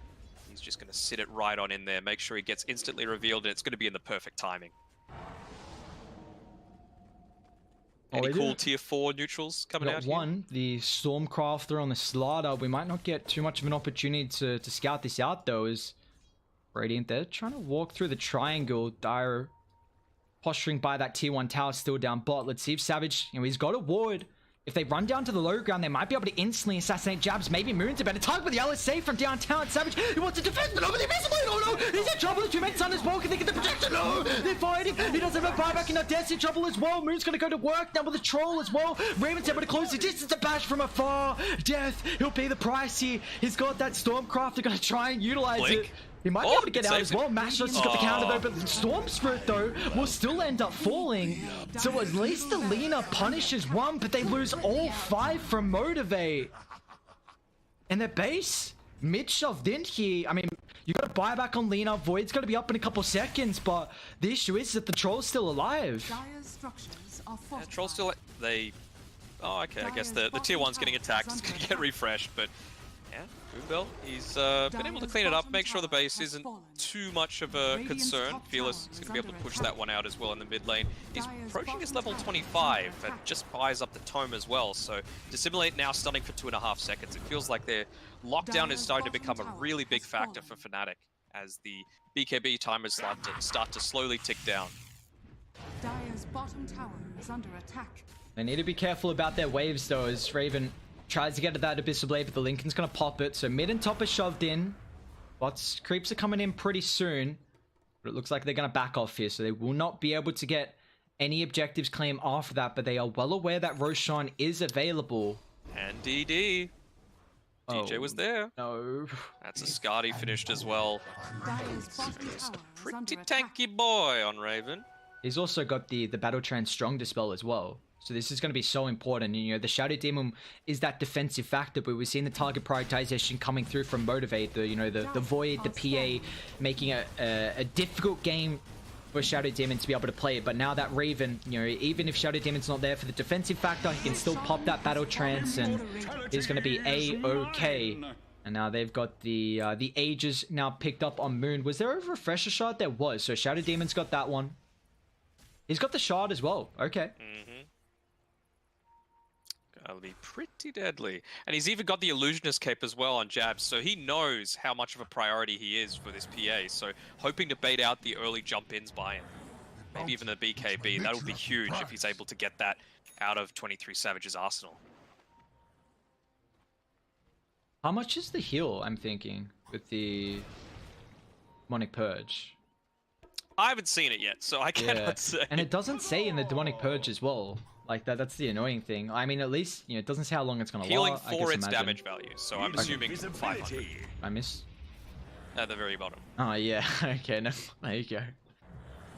He's just going to sit it right on in there. Make sure he gets instantly revealed, and it's going to be in the perfect timing. Any cool tier 4 neutrals coming out here? One, the Stormcrafter on the Slardar. We might not get too much of an opportunity to scout this out though, as Radiant, they're trying to walk through the triangle. Dire posturing by that tier 1 tower, still down bot. Let's see if Savage, he's got a ward. If they run down to the low ground, they might be able to instantly assassinate Jabs. Maybe Moon's a better target, but the LSA from downtown. Savage, he wants to defend, but over the Abyss Blade. Oh no, he's in trouble. The 2 mates on his wall. Can they get the protection? No, they're fighting. He doesn't have a buyback, and now Death's in trouble as well. Moon's going to go to work now with the Troll as well. Raven's able to close the distance to bash from afar. Death, he'll pay the price here. He's got that Stormcraft. They're going to try and utilize it. He might be able to get out as well. Mastros has got the counter though, but Storm Spirit though will still end up falling. So at least the Lina punishes 1, but they lose all 5 from Motivate. And their base, mid shoved in here. I mean, you got a buyback on Lina. Void's going to be up in a couple seconds, but the issue is that the Troll's still alive. Troll's still... Oh, okay, I guess the tier 1's getting attacked. It's going to get refreshed, but... Yeah, Boombell, he's been able to clean it up, make sure the base isn't too much of a concern. Fearless is going to be able to push that one out as well in the mid lane. He's approaching his level 25 and just buys up the tome as well. So Dissimulate now stunning for 2.5 seconds. It feels like their lockdown is starting to become a really big factor for Fnatic as the BKB timers start to slowly tick down. Dire's bottom tower is under attack. They need to be careful about their waves though, as Raven tries to get to that Abyssal Blade, but the Lincoln's gonna pop it. So mid and top are shoved in. Bots creeps are coming in pretty soon, but it looks like they're gonna back off here, so they will not be able to get any objectives claim after that, but they are well aware that Roshan is available. And DD. DJ was there. No. That's a Skadi finished as well. Just a pretty tanky boy on Raven. He's also got the Battle Trance Strong Dispel as well. So this is going to be so important. You know, the Shadow Demon is that defensive factor, but we've seen the target prioritization coming through from Motivate. The Void, the PA, making a difficult game for Shadow Demon to be able to play it. But now that Raven, even if Shadow Demon's not there for the defensive factor, he can still pop that Battle Trance and he's going to be A-OK. And now they've got the Aegis now picked up on Moon. Was there a refresher shard? There was. So Shadow Demon's got that one. He's got the shard as well. Okay. That'll be pretty deadly. And he's even got the Illusionist cape as well on Jabs, so he knows how much of a priority he is for this PA. So hoping to bait out the early jump-ins by him. Maybe even the BKB. That would be huge if he's able to get that out of 23 Savage's arsenal. How much is the heal, I'm thinking, with the Demonic Purge? I haven't seen it yet, so I cannot say. And it doesn't say in the Demonic Purge as well. Like that's the annoying thing. I mean, at least, it doesn't say how long it's going to last. Healing for its damage value, so I'm assuming 500. I miss? At the very bottom. Oh, yeah. Okay, no, there you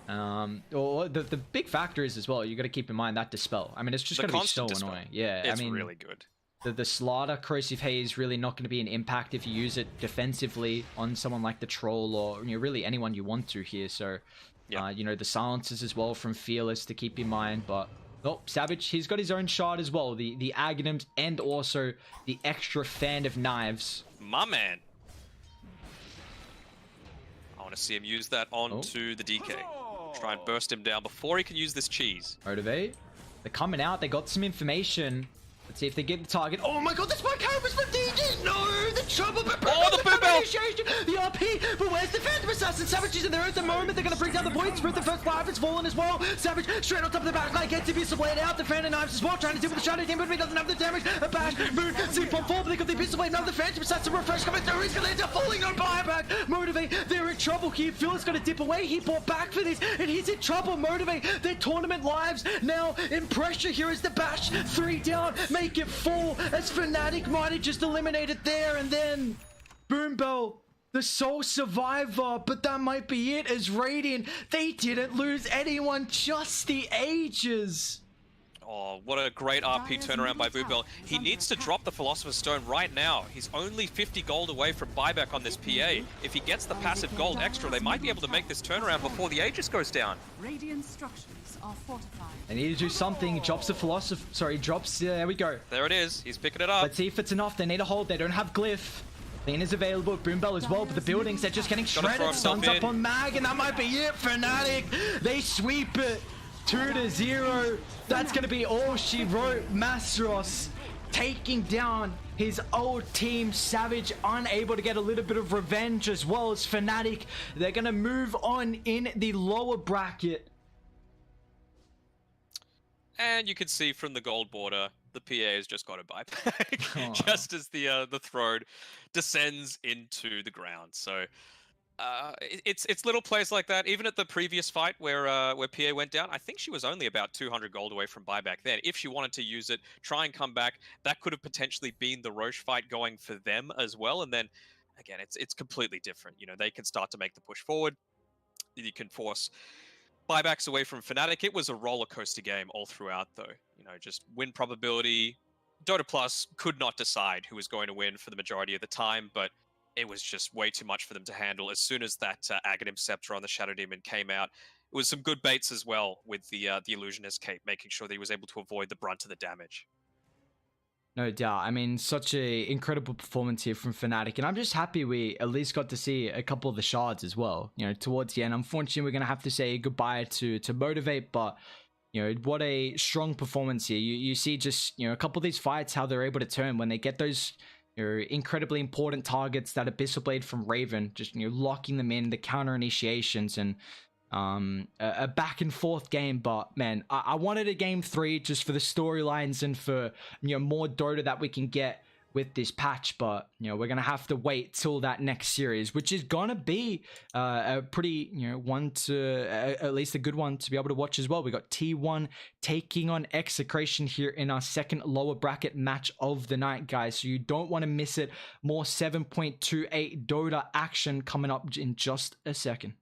go. Well, the big factor is as well, you got to keep in mind that Dispel. I mean, it's just going to be so annoying. Yeah, it's really good. The Slaughter Corrosive Haze is really not going to be an impact if you use it defensively on someone like the Troll or really anyone you want to here. So Yeah. You know, the silences as well from Fearless to keep in mind, but oh, Savage, he's got his own shard as well, the Aghanims and also the extra fan of knives. My man. I want to see him use that onto the DK. Try and burst him down before he can use this cheese. Motivate. They're coming out. They got some information. Let's see if they get the target. Oh my god, the spike carry was from DG! No! The trouble, but the boot bell! The RP! But where's the Phantom Assassin? Savage is in there at the moment. They're gonna bring down the points. But the first five has fallen as well. Savage straight on top of the back line. Gets Abyssal Blade out. The Phantom Knives as well. Trying to deal with the Shadow Demon, but he doesn't have the damage. A bash, moon, sleep on 4, but they got the Abyssal Blade. Now the Phantom Assassin refresh coming through. He's gonna end up falling on buyback. Motivate, they're in trouble here. Phil is gonna dip away. He bought back for this, and he's in trouble. Motivate, their tournament lives now in pressure here as the bash. 3 down, make it 4. As Fnatic might have just eliminated there, and then Boom Bell, the sole survivor, but that might be it as Radiant, they didn't lose anyone, just the ages. Oh, what a great RP turnaround by Boobell. He needs to drop the Philosopher's Stone right now. He's only 50 gold away from buyback on this PA. If he gets the passive gold extra, they might be able to make this turnaround before the Aegis goes down. Radiant structures are fortified. They need to do something. He drops the Philosopher. Sorry, he drops. There we go. There it is. He's picking it up. Let's see if it's enough. They need a hold. They don't have Glyph. Thing is available. Boom Bell as well, but the buildings, they're just getting shredded. Stuns up on Mag, and that might be it. Fnatic, they sweep it 2-0. That's going to be all she wrote. Masros taking down his old team. Savage unable to get a little bit of revenge as well as Fnatic. They're going to move on in the lower bracket. And you can see from the gold border, the PA has just got a buyback, just as the throne descends into the ground. So it's little plays like that. Even at the previous fight where PA went down, I think she was only about 200 gold away from buyback then. If she wanted to use it, try and come back, that could have potentially been the Roche fight going for them as well. And then again, it's completely different. You know, they can start to make the push forward. You can force buybacks away from Fnatic. It was a roller coaster game all throughout, though. You know, just win probability. Dota Plus could not decide who was going to win for the majority of the time, but it was just way too much for them to handle. As soon as that Aghanim Scepter on the Shadow Demon came out, it was some good baits as well with the Illusionist Cape, making sure that he was able to avoid the brunt of the damage. No doubt. I mean, such a incredible performance here from Fnatic, and I'm just happy we at least got to see a couple of the shards as well. You know, towards the end, unfortunately, we're gonna have to say goodbye to Motivate, but you know, what a strong performance here. You see just, you know, a couple of these fights, how they're able to turn when they get those, you know, incredibly important targets, that Abyssal Blade from Raven, just, you know, locking them in, the counter initiations, and a back and forth game. But man, I wanted a game 3 just for the storylines and for, you know, more Dota that we can get with this patch. But you know, we're gonna have to wait till that next series, which is gonna be a pretty, you know, one to at least a good one to be able to watch as well. We got T1 taking on Execration here in our second lower bracket match of the night, guys, so you don't want to miss it. More 7.28 Dota action coming up in just a second.